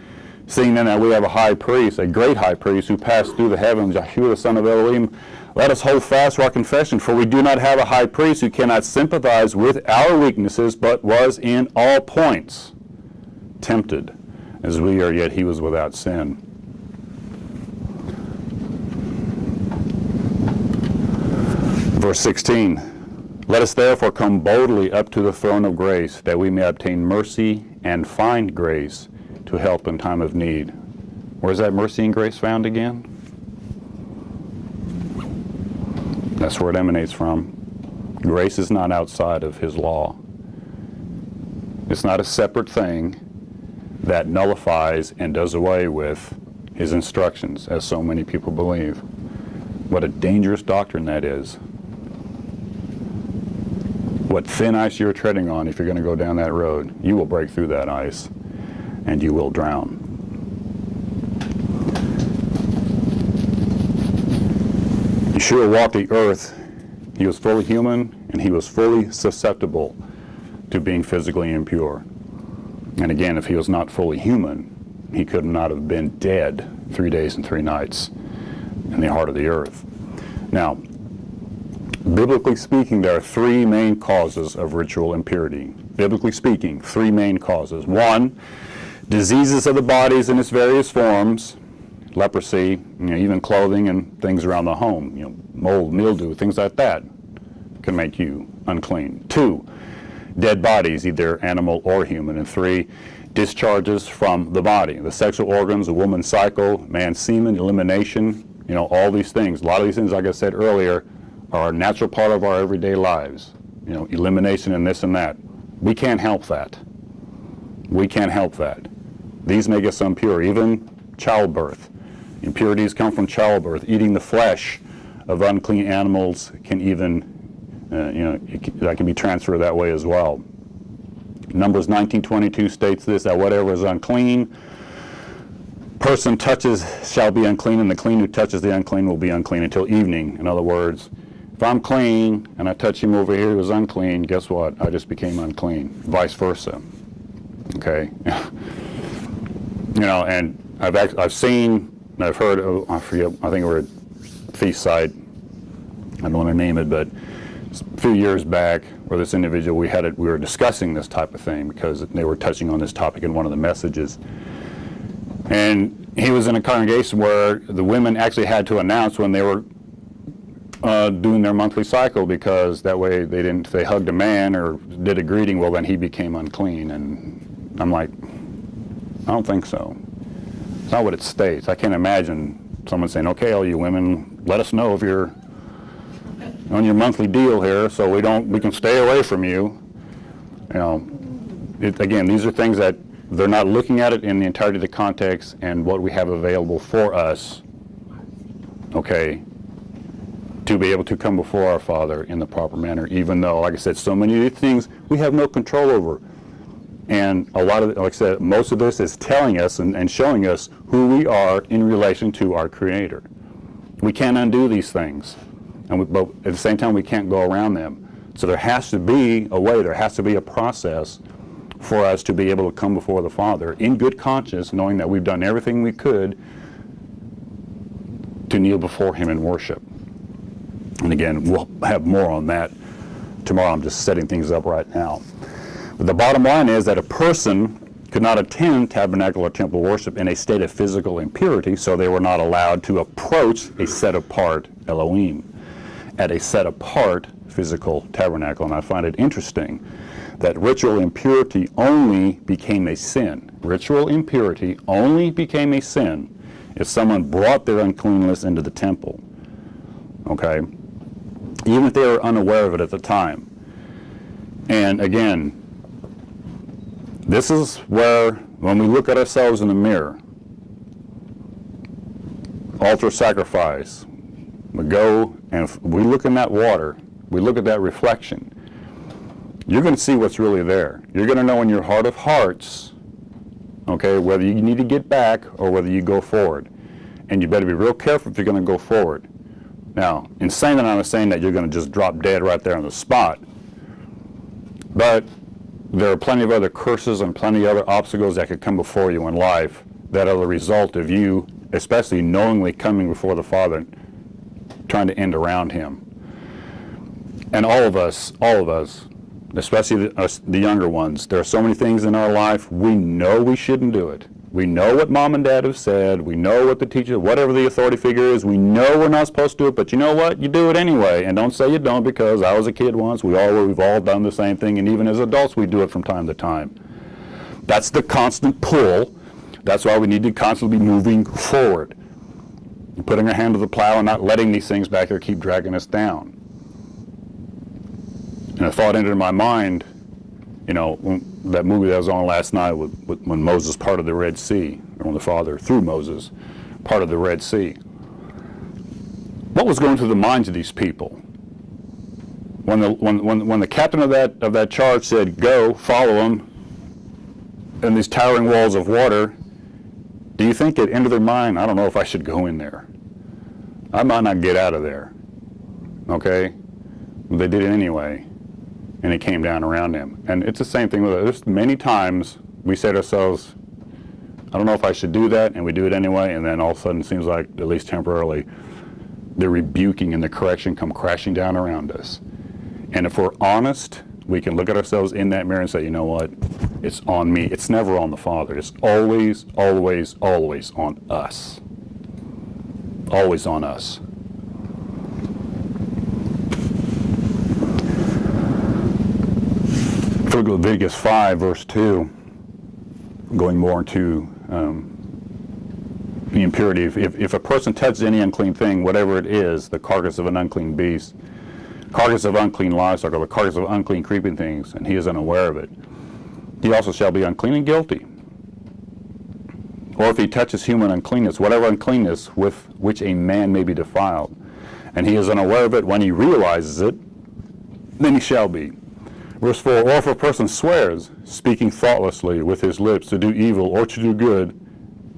Seeing then that we have a high priest, a great high priest, who passed through the heavens, Yeshua the Son of Elohim, let us hold fast to our confession, for we do not have a high priest who cannot sympathize with our weaknesses, but was in all points tempted, as we are, yet He was without sin. Verse 16, let us therefore come boldly up to the throne of grace, that we may obtain mercy and find grace to help in time of need. Where's that mercy and grace found again? That's where it emanates from. Grace is not outside of His law. It's not a separate thing that nullifies and does away with His instructions, as so many people believe. What a dangerous doctrine that is. What thin ice you're treading on if you're going to go down that road. You will break through that ice and you will drown. Yeshua walked the earth. He was fully human and He was fully susceptible to being physically impure. And again, if He was not fully human, He could not have been dead 3 days and 3 nights. in the heart of the earth. Now, biblically speaking, there are three main causes of ritual impurity. Biblically speaking, three main causes. One, diseases of the bodies in its various forms, leprosy, even clothing and things around the home, mold, mildew, things like that can make you unclean. Two, dead bodies, either animal or human. And three, discharges from the body, the sexual organs, the woman's cycle, man's semen, elimination, all these things. A lot of these things, like I said earlier, are a natural part of our everyday lives. Elimination and this and that. We can't help that. We can't help that. These make us impure. Even childbirth. Impurities come from childbirth. Eating the flesh of unclean animals can even, that can be transferred that way as well. Numbers 19:22 states this, that whatever is unclean, person touches shall be unclean, and the clean who touches the unclean will be unclean until evening. In other words, if I'm clean and I touch him over here who is unclean, guess what? I just became unclean. Vice versa. Okay? And I've seen, and I've heard, I forget, I think we're at Feast site, I don't want to name it, but a few years back, where this individual, we were discussing this type of thing because they were touching on this topic in one of the messages. And he was in a congregation where the women actually had to announce when they were doing their monthly cycle, because that way if they hugged a man or did a greeting, well, then he became unclean. And I'm like, I don't think so. It's not what it states. I can't imagine someone saying, okay, all you women, let us know if you're on your monthly deal here, so we can stay away from you. Again, these are things that they're not looking at it in the entirety of the context and what we have available for us, okay, to be able to come before our Father in the proper manner, even though, like I said, so many of these things we have no control over. And a lot of it, like I said, most of this is telling us and showing us who we are in relation to our Creator. We can't undo these things. But at the same time, we can't go around them. So there has to be a way, there has to be a process for us to be able to come before the Father in good conscience, knowing that we've done everything we could to kneel before Him in worship. And again, we'll have more on that tomorrow. I'm just setting things up right now. But the bottom line is that a person could not attend tabernacle or temple worship in a state of physical impurity, so they were not allowed to approach a set-apart Elohim at a set-apart physical tabernacle. And I find it interesting that ritual impurity only became a sin. Ritual impurity only became a sin if someone brought their uncleanness into the temple. Okay? Even if they were unaware of it at the time. And again, this is where, when we look at ourselves in the mirror, altar sacrifice, we go and we look in that water, we look at that reflection, you're going to see what's really there. You're going to know in your heart of hearts, okay, whether you need to get back or whether you go forward. And you better be real careful if you're going to go forward. Now, in saying that, I'm not saying that you're going to just drop dead right there on the spot. But there are plenty of other curses and plenty of other obstacles that could come before you in life that are the result of you, especially knowingly coming before the Father, trying to end around Him. And all of us, especially the younger ones, there are so many things in our life we know we shouldn't do it. We know what mom and dad have said. We know what the teacher, whatever the authority figure is, we know we're not supposed to do it, but you know what? You do it anyway. And don't say you don't, because I was a kid once. We've all done the same thing, and even as adults we do it from time to time. That's the constant pull. That's why we need to constantly be moving forward. Putting our hand to the plow and not letting these things back there keep dragging us down. And a thought entered my mind, that movie that was on last night when Moses parted the Red Sea, or when the Father, through Moses, parted the Red Sea. What was going through the minds of these people? When the captain of that charge said, go, follow him, and these towering walls of water, do you think it entered their mind, I don't know if I should go in there. I might not get out of there. Okay? They did it anyway. And it came down around him. And it's the same thing with us. Many times we say to ourselves, I don't know if I should do that, and we do it anyway, and then all of a sudden it seems like, at least temporarily, the rebuking and the correction come crashing down around us. And if we're honest, we can look at ourselves in that mirror and say, you know what? It's on me. It's never on the Father. It's always, always, always on us. Always on us. If we look at Leviticus 5, verse 2, going more into the impurity. If a person touches any unclean thing, whatever it is, the carcass of an unclean beast, carcass of unclean livestock, or the carcass of unclean creeping things, and he is unaware of it, he also shall be unclean and guilty. Or if he touches human uncleanness, whatever uncleanness with which a man may be defiled, and he is unaware of it, when he realizes it, then he shall be. Verse 4, or if a person swears, speaking thoughtlessly with his lips to do evil or to do good,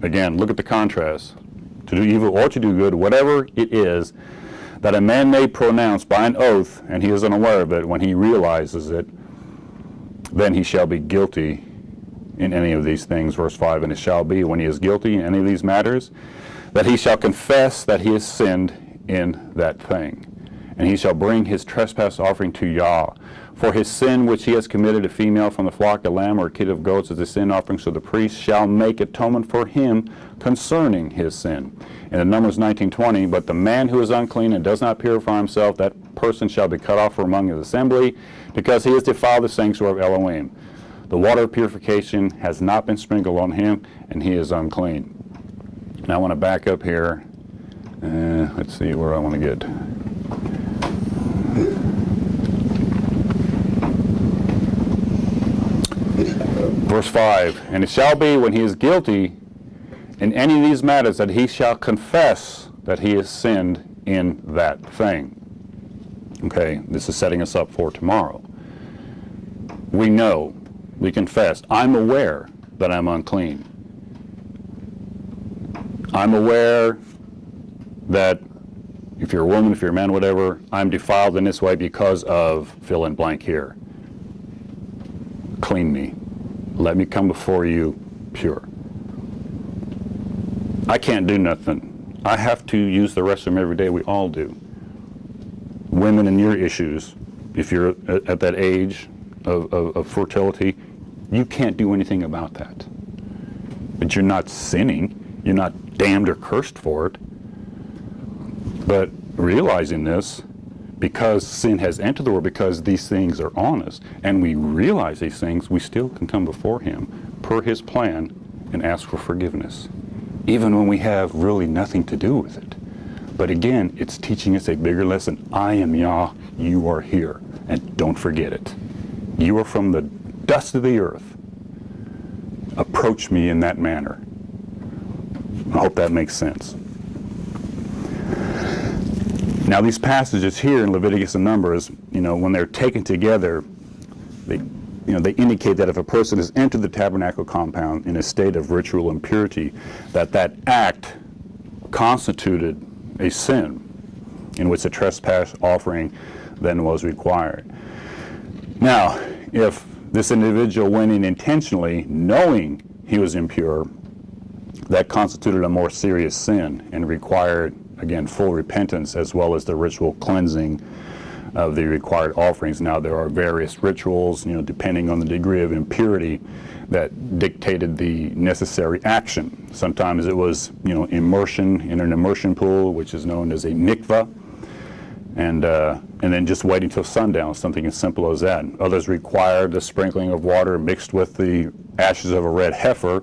again, look at the contrast, to do evil or to do good, whatever it is, that a man may pronounce by an oath, and he is unaware of it, when he realizes it, then he shall be guilty in any of these things. Verse 5, and it shall be, when he is guilty in any of these matters, that he shall confess that he has sinned in that thing. And he shall bring his trespass offering to Yah. For his sin which he has committed, a female from the flock, a lamb or a kid of goats, as a sin offering, so the priest shall make atonement for him concerning his sin. And in Numbers 19:20, but the man who is unclean and does not purify himself, that person shall be cut off from among his assembly, because he has defiled the sanctuary of Elohim. The water of purification has not been sprinkled on him, and he is unclean. Now I want to back up here. Let's see where I want to get. Verse 5, and it shall be when he is guilty in any of these matters that he shall confess that he has sinned in that thing. Okay, this is setting us up for tomorrow. We know, we confess, I'm aware that I'm unclean. I'm aware that if you're a woman, if you're a man, whatever, I'm defiled in this way because of fill in blank here. Clean me. Let me come before you pure. I can't do nothing. I have to use the restroom every day. We all do. Women and your issues, if you're at that age of fertility, you can't do anything about that. But you're not sinning. You're not damned or cursed for it. But realizing this, because sin has entered the world, because these things are on us, and we realize these things, we still can come before him per his plan and ask for forgiveness, even when we have really nothing to do with it. But again, it's teaching us a bigger lesson. I am Yah, you are here, and don't forget it. You are from the dust of the earth. Approach me in that manner. I hope that makes sense. Now these passages here in Leviticus and Numbers, when they're taken together, they indicate that if a person has entered the tabernacle compound in a state of ritual impurity, that act constituted a sin in which a trespass offering then was required. Now, if this individual went in intentionally, knowing he was impure, that constituted a more serious sin and required, again, full repentance as well as the ritual cleansing of the required offerings. Now there are various rituals, depending on the degree of impurity, that dictated the necessary action. Sometimes it was, immersion in an immersion pool, which is known as a mikvah, and then just waiting till sundown, something as simple as that. Others required the sprinkling of water mixed with the ashes of a red heifer.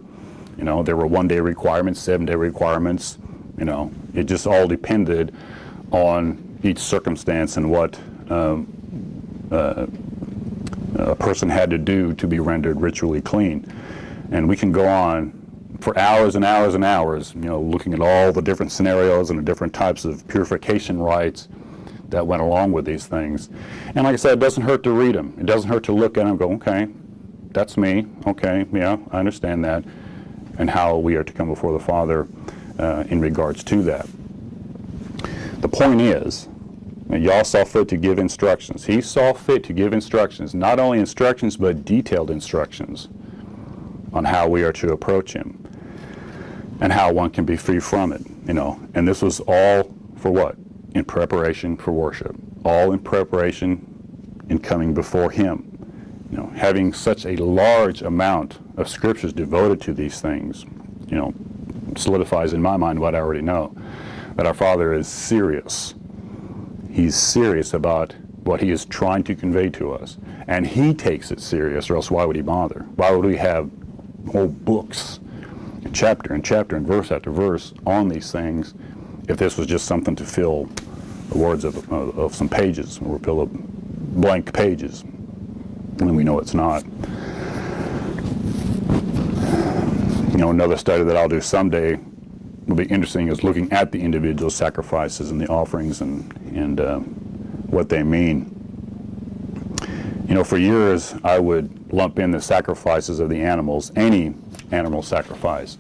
There were 1-day requirements, 7-day requirements. It just all depended on each circumstance and what a person had to do to be rendered ritually clean. And we can go on for hours and hours and hours, looking at all the different scenarios and the different types of purification rites that went along with these things. And like I said, it doesn't hurt to read them. It doesn't hurt to look at them and go, okay, that's me. Okay, yeah, I understand that. And how we are to come before the Father in regards to that. The point is, Yah saw fit to give instructions. He saw fit to give instructions, not only instructions, but detailed instructions on how we are to approach him and how one can be free from it, And this was all for what? in preparation for worship, all in preparation in coming before Him. You know, having such a large amount of scriptures devoted to these things, you know, solidifies in my mind what I already know, that our Father is serious. He's serious about what He is trying to convey to us, and He takes it serious, or else why would He bother? Why would we have whole books, chapter and verse after verse on these things, if this was just something to fill the words of some pages, or fill up blank pages? And we know it's not. You know, another study that I'll do someday will be interesting is looking at the individual sacrifices and the offerings and what they mean. You know, for years I would lump in the sacrifices of the animals, any animal sacrifice,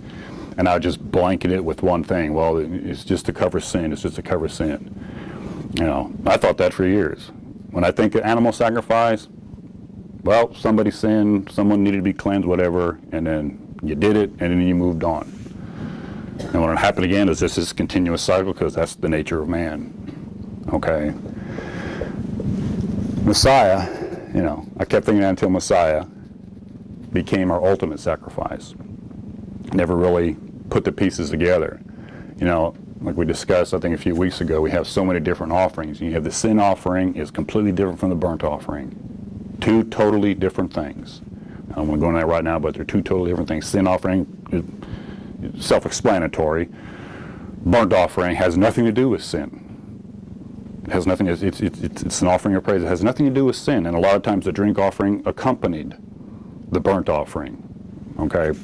and I would just blanket it with one thing. Well, it's just to cover sin. It's just to cover sin. You know, I thought that for years. When I think of animal sacrifice, well, somebody sinned, someone needed to be cleansed, whatever, and then you did it, and then you moved on. And when it happened again, it's just this continuous cycle, because that's the nature of man. Okay? Messiah, you know, I kept thinking that until Messiah became our ultimate sacrifice. Never really put the pieces together. You know, like we discussed, I think a few weeks ago, we have so many different offerings. You have the sin offering is completely different from the burnt offering. Two totally different things. I don't want to go into that right now, but they're two totally different things. Sin offering is self-explanatory. Burnt offering has nothing to do with sin. It has nothing. It's an offering of praise. It has nothing to do with sin. And a lot of times the drink offering accompanied the burnt offering. Okay,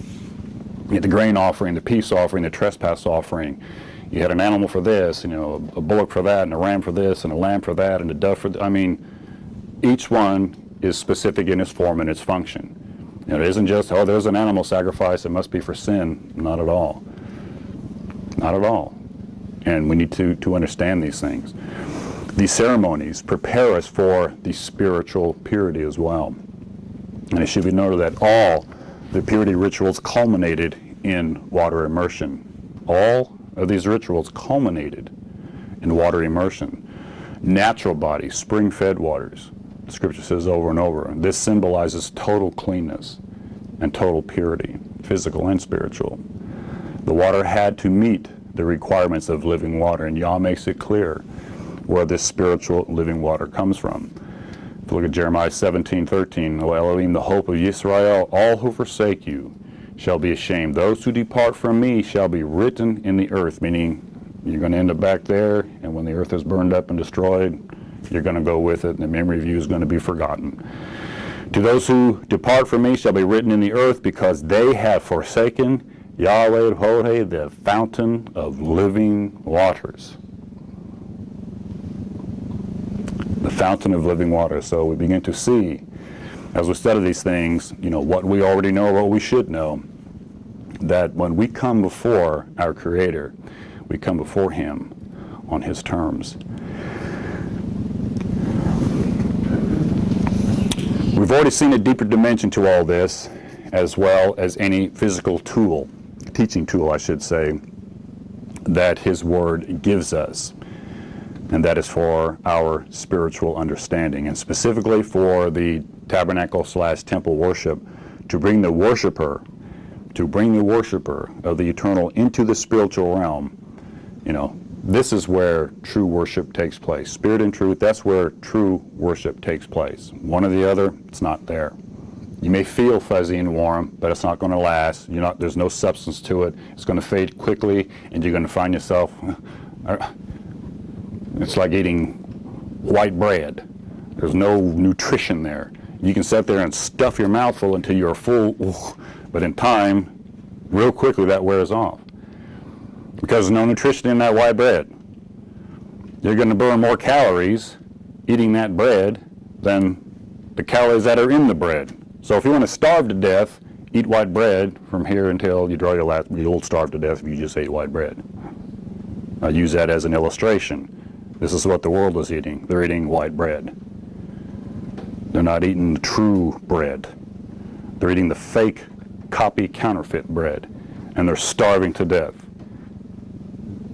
you had the grain offering, the peace offering, the trespass offering. You had an animal for this, you know, a bullock for that, and a ram for this, and a lamb for that, and a dove for. I mean, each one is specific in its form and its function. You know, it isn't just, oh, there's an animal sacrifice, it must be for sin. Not at all. Not at all. And we need to understand these things. These ceremonies prepare us for the spiritual purity as well. And it should be noted that all the purity rituals culminated in water immersion. All of these rituals culminated in water immersion. Natural bodies, spring-fed waters. The scripture says over and over, this symbolizes total cleanness and total purity, physical and spiritual. The water had to meet the requirements of living water, and Yah makes it clear where this spiritual living water comes from. If you look at Jeremiah 17:13, O Elohim, the hope of Yisrael, all who forsake you shall be ashamed. Those who depart from me shall be written in the earth, meaning you're going to end up back there, and when the earth is burned up and destroyed, you're going to go with it, and the memory of you is going to be forgotten. To those who depart from me shall be written in the earth, because they have forsaken Yahweh Hodeh, the fountain of living waters. The fountain of living water. So we begin to see, as we study these things, you know, what we already know, what we should know, that when we come before our Creator, we come before Him on His terms. We've already seen a deeper dimension to all this, as well as any physical tool, teaching tool I should say, that His Word gives us. And that is for our spiritual understanding, and specifically for the tabernacle/temple worship, to bring the worshiper of the eternal into the spiritual realm. You know, this is where true worship takes place. Spirit and truth, that's where true worship takes place. One or the other, it's not there. You may feel fuzzy and warm, but it's not going to last. There's no substance to it. It's going to fade quickly, and you're going to find yourself, it's like eating white bread. There's no nutrition there. You can sit there and stuff your mouth full until you're full, but in time, real quickly that wears off. Because there's no nutrition in that white bread. You're going to burn more calories eating that bread than the calories that are in the bread. So if you want to starve to death, eat white bread from here until you draw your last. You'll starve to death if you just ate white bread. I use that as an illustration. This is what the world is eating. They're eating white bread. They're not eating the true bread. They're eating the fake, copy, counterfeit bread. And they're starving to death.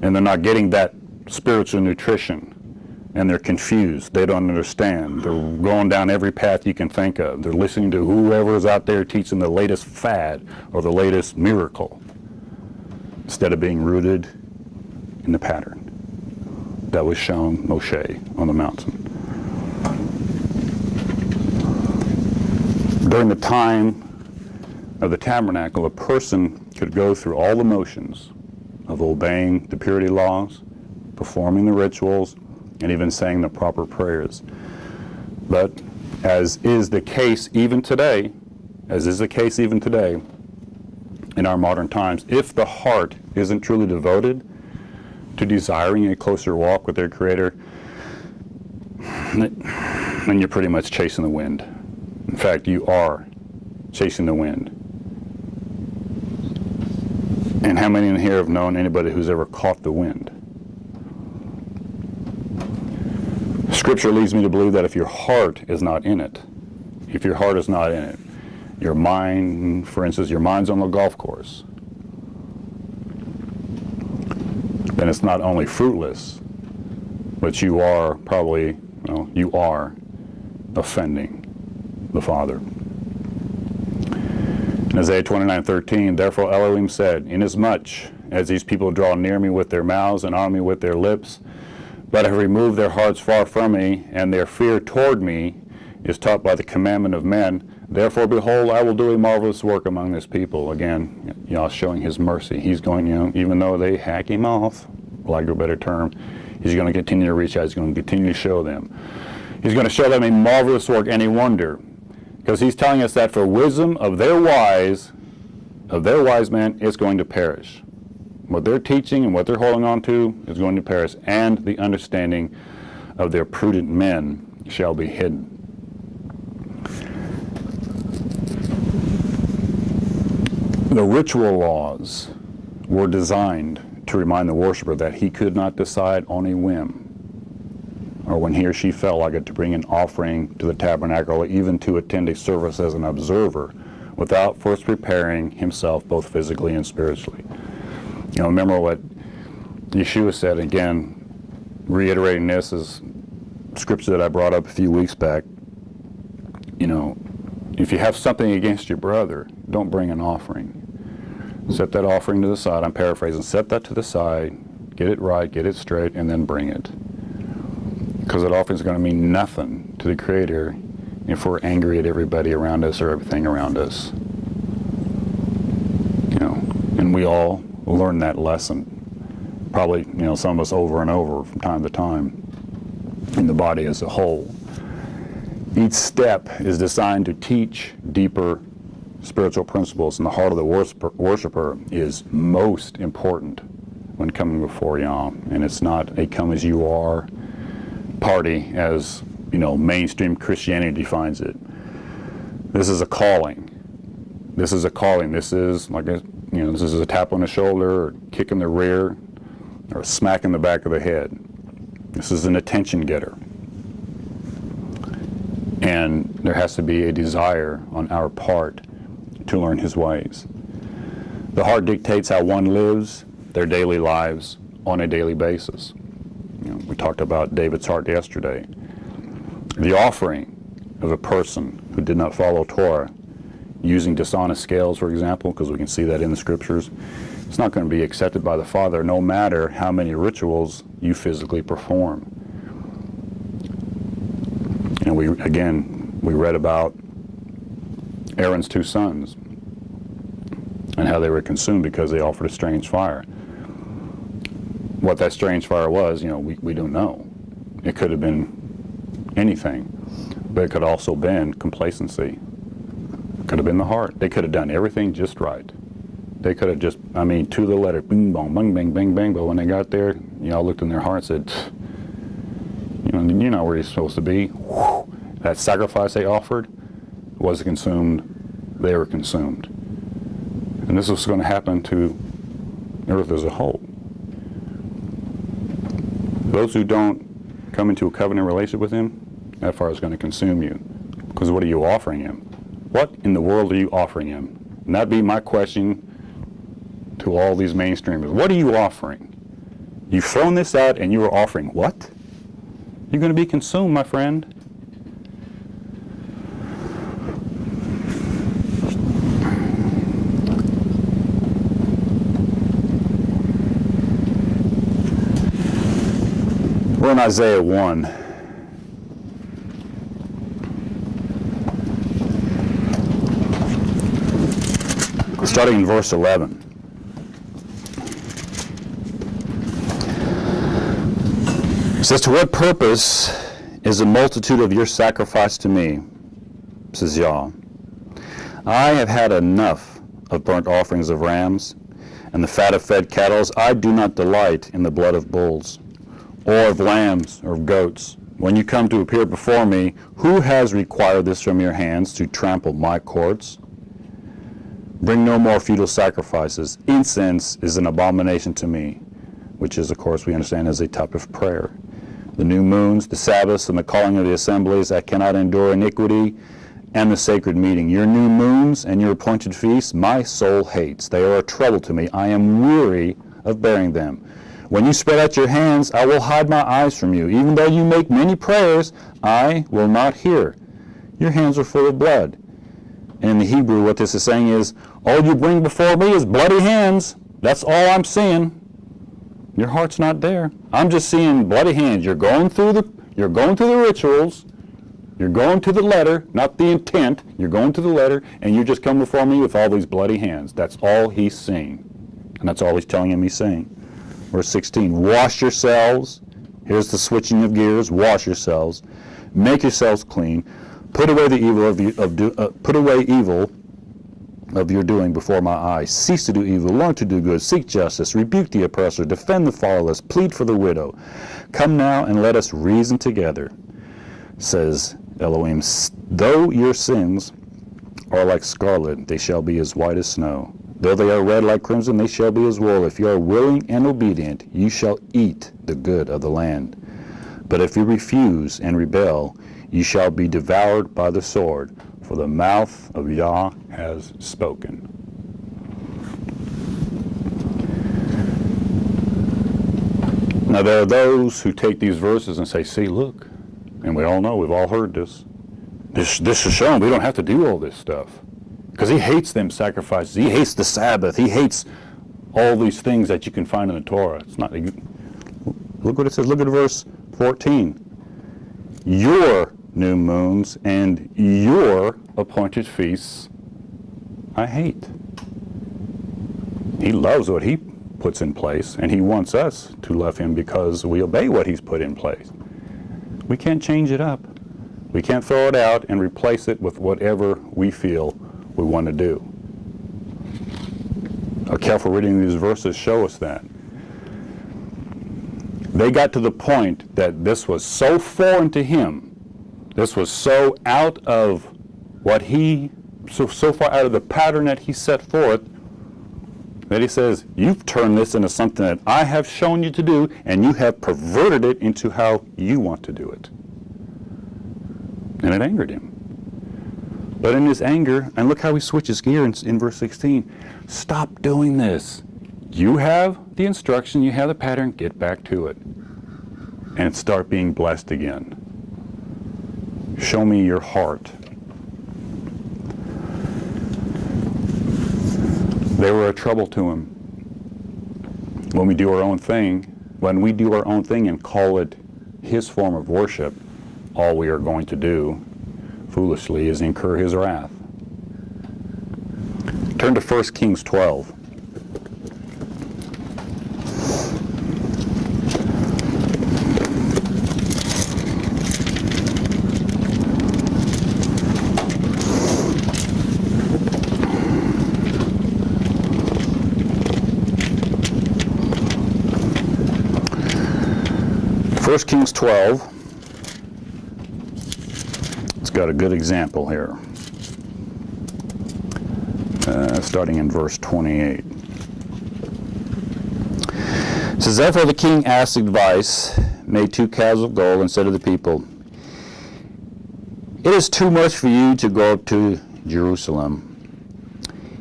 And they're not getting that spiritual nutrition, and they're confused. They don't understand. They're going down every path you can think of. They're listening to whoever's out there teaching the latest fad or the latest miracle, instead of being rooted in the pattern that was shown Moshe on the mountain. During the time of the tabernacle, a person could go through all the motions of obeying the purity laws, performing the rituals, and even saying the proper prayers. But as is the case even today, in our modern times, if the heart isn't truly devoted to desiring a closer walk with their Creator, then you're pretty much chasing the wind. In fact, you are chasing the wind. And how many in here have known anybody who's ever caught the wind? Scripture leads me to believe that if your heart is not in it, your mind, for instance, your mind's on the golf course, then it's not only fruitless, but you are probably, you are offending the Father. In Isaiah 29:13, therefore Elohim said, inasmuch as these people draw near me with their mouths and honor me with their lips, but have removed their hearts far from me, and their fear toward me is taught by the commandment of men, therefore behold, I will do a marvelous work among this people. Again, showing his mercy. He's going, even though they hack him off, like a better term, he's going to continue to reach out. He's going to continue to show them. He's going to show them a marvelous work and a wonder. Because he's telling us that for wisdom of their wise men, it's going to perish. What they're teaching and what they're holding on to is going to perish, and the understanding of their prudent men shall be hidden. The ritual laws were designed to remind the worshiper that he could not decide on a whim, or when he or she felt like it, to bring an offering to the tabernacle, or even to attend a service as an observer, without first preparing himself both physically and spiritually. Remember what Yeshua said, again, reiterating this is scripture that I brought up a few weeks back. If you have something against your brother, don't bring an offering. Set that offering to the side. I'm paraphrasing. Set that to the side, get it right, get it straight, and then bring it. Because that offering is going to mean nothing to the Creator if we're angry at everybody around us or everything around us. And we all learn that lesson. Probably, some of us over and over from time to time in the body as a whole. Each step is designed to teach deeper spiritual principles, and the heart of the worshiper is most important when coming before Yah. And it's not a come as you are party as mainstream Christianity defines it. This is a calling. This is a calling. This is like this is a tap on the shoulder, or kick in the rear, or a smack in the back of the head. This is an attention getter. And there has to be a desire on our part to learn his ways. The heart dictates how one lives their daily lives on a daily basis. We talked about David's heart yesterday. The offering of a person who did not follow Torah, using dishonest scales, for example, because we can see that in the scriptures, it's not going to be accepted by the Father no matter how many rituals you physically perform. And we read about Aaron's two sons and how they were consumed because they offered a strange fire. What that strange fire was, we don't know. It could have been anything, but it could also been complacency. It could have been the heart. They could have done everything just right. They could have just, to the letter, bing, bong, bang, bang, bang, bang, but when they got there, looked in their heart and said, you're not where you're supposed to be. That sacrifice they offered was consumed. They were consumed. And this is going to happen to earth as a whole. Those who don't come into a covenant relationship with him, that fire is going to consume you. Because what are you offering him? What in the world are you offering him? And that'd be my question to all these mainstreamers. What are you offering? You've thrown this out and you are offering what? You're going to be consumed, my friend. We're in Isaiah 1. Starting in verse 11. It says, "To what purpose is the multitude of your sacrifice to me, says Yah? I have had enough of burnt offerings of rams and the fat of fed cattle. I do not delight in the blood of bulls, or of lambs, or of goats. When you come to appear before me, who has required this from your hands to trample my courts? Bring no more futile sacrifices. Incense is an abomination to me," which is, of course, we understand as a type of prayer. "The new moons, the Sabbaths, and the calling of the assemblies, I cannot endure iniquity, and the sacred meeting. Your new moons and your appointed feasts, my soul hates. They are a trouble to me. I am weary of bearing them. When you spread out your hands, I will hide my eyes from you. Even though you make many prayers, I will not hear. Your hands are full of blood." And in the Hebrew, what this is saying is, all you bring before me is bloody hands. That's all I'm seeing. Your heart's not there. I'm just seeing bloody hands. You're going through the rituals. You're going to the letter, not the intent. You're going to the letter, and you just come before me with all these bloody hands. That's all he's seeing. And that's all he's telling him he's saying. Verse 16, "Wash yourselves." Here's the switching of gears. Wash yourselves. "Make yourselves clean. Put away the evil of your doing before my eyes. Cease to do evil. Learn to do good. Seek justice. Rebuke the oppressor. Defend the fatherless. Plead for the widow. Come now and let us reason together, says Elohim. Though your sins are like scarlet, they shall be as white as snow. Though they are red like crimson, they shall be as wool. If you are willing and obedient, you shall eat the good of the land. But if you refuse and rebel, you shall be devoured by the sword, for the mouth of Yah has spoken." Now there are those who take these verses and say, see, look, and we all know, we've all heard this. This is shown we don't have to do all this stuff. Because he hates them sacrifices. He hates the Sabbath. He hates all these things that you can find in the Torah. It's not. Look what it says. Look at verse 14. "Your new moons and your appointed feasts I hate." He loves what he puts in place, and he wants us to love him because we obey what he's put in place. We can't change it up. We can't throw it out and replace it with whatever we feel we want to do. A careful reading of these verses show us that. They got to the point that this was so foreign to him, this was so out of what so far out of the pattern that he set forth, that he says, you've turned this into something that I have shown you to do, and you have perverted it into how you want to do it. And it angered him. But in his anger, and look how he switches gear in verse 16, stop doing this. You have the instruction, you have the pattern, get back to it. And start being blessed again. Show me your heart. They were a trouble to him. When we do our own thing, and call it his form of worship, all we are going to do foolishly is incur his wrath. Turn to 1 Kings 12. First Kings 12, it's got a good example here, starting in verse 28. It says, therefore the king asked advice, made 2 calves of gold, and said to the people, it is too much for you to go up to Jerusalem.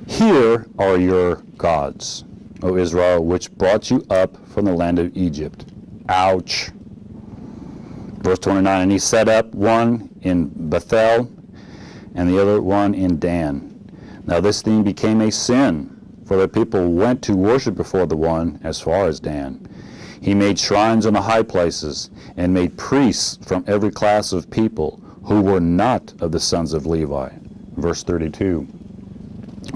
Here are your gods, O Israel, which brought you up from the land of Egypt. Ouch. Verse 29, and he set up one in Bethel and the other one in Dan. Now this thing became a sin, for the people went to worship before the one as far as Dan. He made shrines on the high places and made priests from every class of people who were not of the sons of Levi. Verse 32.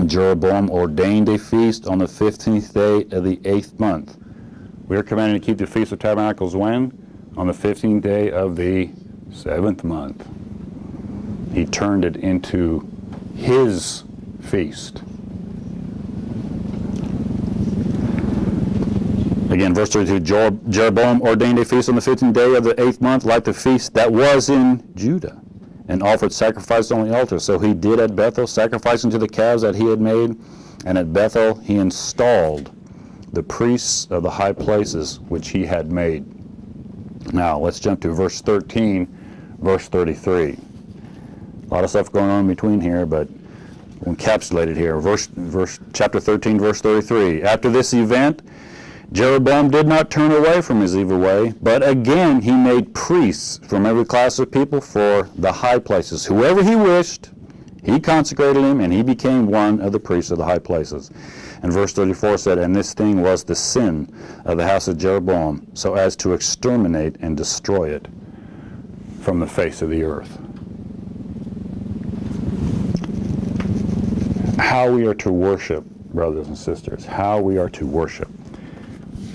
Jeroboam ordained a feast on the 15th day of the 8th month. We are commanded to keep the Feast of Tabernacles when? On the 15th day of the 7th month. He turned it into his feast. Again, verse 32, Jeroboam ordained a feast on the 15th day of the 8th month, like the feast that was in Judah, and offered sacrifice on the altar. So he did at Bethel, sacrificing to the calves that he had made, and at Bethel he installed the priests of the high places which he had made. Now, let's jump to verse 13, verse 33. A lot of stuff going on in between here, but we'll encapsulate it here. Chapter 13, verse 33. After this event, Jeroboam did not turn away from his evil way, but again he made priests from every class of people for the high places. Whoever he wished, he consecrated him, and he became one of the priests of the high places. And verse 34 said, and this thing was the sin of the house of Jeroboam, so as to exterminate and destroy it from the face of the earth. How we are to worship, brothers and sisters, how we are to worship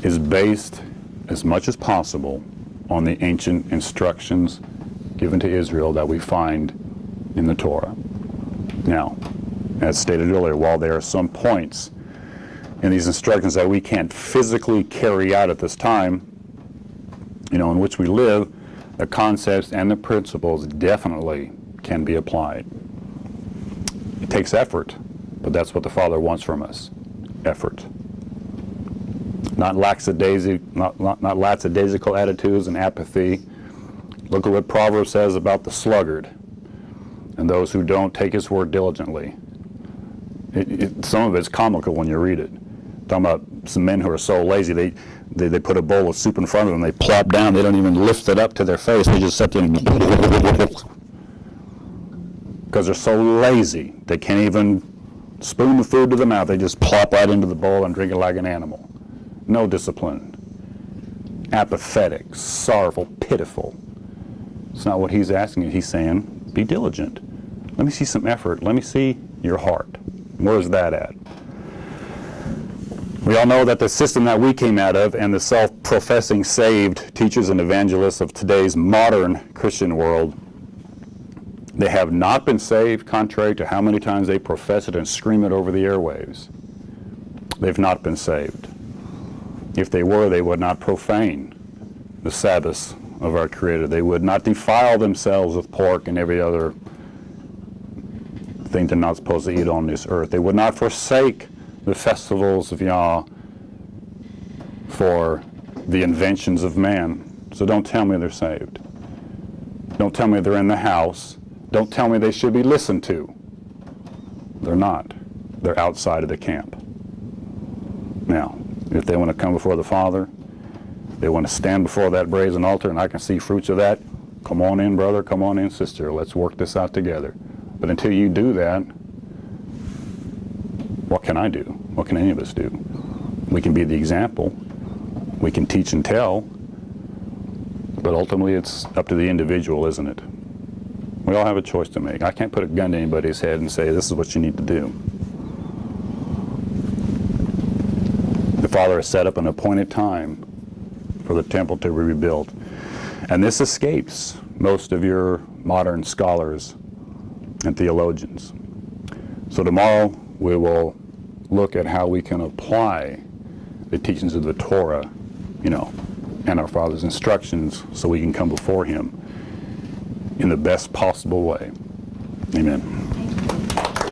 is based as much as possible on the ancient instructions given to Israel that we find in the Torah. Now, as stated earlier, while there are some points in these instructions that we can't physically carry out at this time, in which we live, the concepts and the principles definitely can be applied. It takes effort, but that's what the Father wants from us, effort. Not lackadaisical attitudes and apathy. Look at what Proverbs says about the sluggard and those who don't take his word diligently. Some of it's comical when you read it. Talking about some men who are so lazy, they put a bowl of soup in front of them, they plop down, they don't even lift it up to their face, they just sit there and because they're so lazy, they can't even spoon the food to the mouth, they just plop right into the bowl and drink it like an animal. No discipline. Apathetic, sorrowful, pitiful. It's not what he's asking you. He's saying, be diligent. Let me see some effort. Let me see your heart. Where's that at? We all know that the system that we came out of and the self-professing saved teachers and evangelists of today's modern Christian world, they have not been saved, contrary to how many times they profess it and scream it over the airwaves. They've not been saved. If they were, they would not profane the Sabbaths of our Creator. They would not defile themselves with pork and every other thing they're not supposed to eat on this earth. They would not forsake the festivals of Yah for the inventions of man. So don't tell me they're saved. Don't tell me they're in the house. Don't tell me they should be listened to. They're not. They're outside of the camp. Now, if they want to come before the Father, they want to stand before that brazen altar, and I can see fruits of that, come on in, brother, come on in, sister, let's work this out together. But until you do that, what can I do? What can any of us do? We can be the example. We can teach and tell. But ultimately, it's up to the individual, isn't it? We all have a choice to make. I can't put a gun to anybody's head and say, this is what you need to do. The Father has set up an appointed time for the temple to be rebuilt. And this escapes most of your modern scholars and theologians. So tomorrow we will look at how we can apply the teachings of the Torah, and our Father's instructions so we can come before Him in the best possible way. Amen.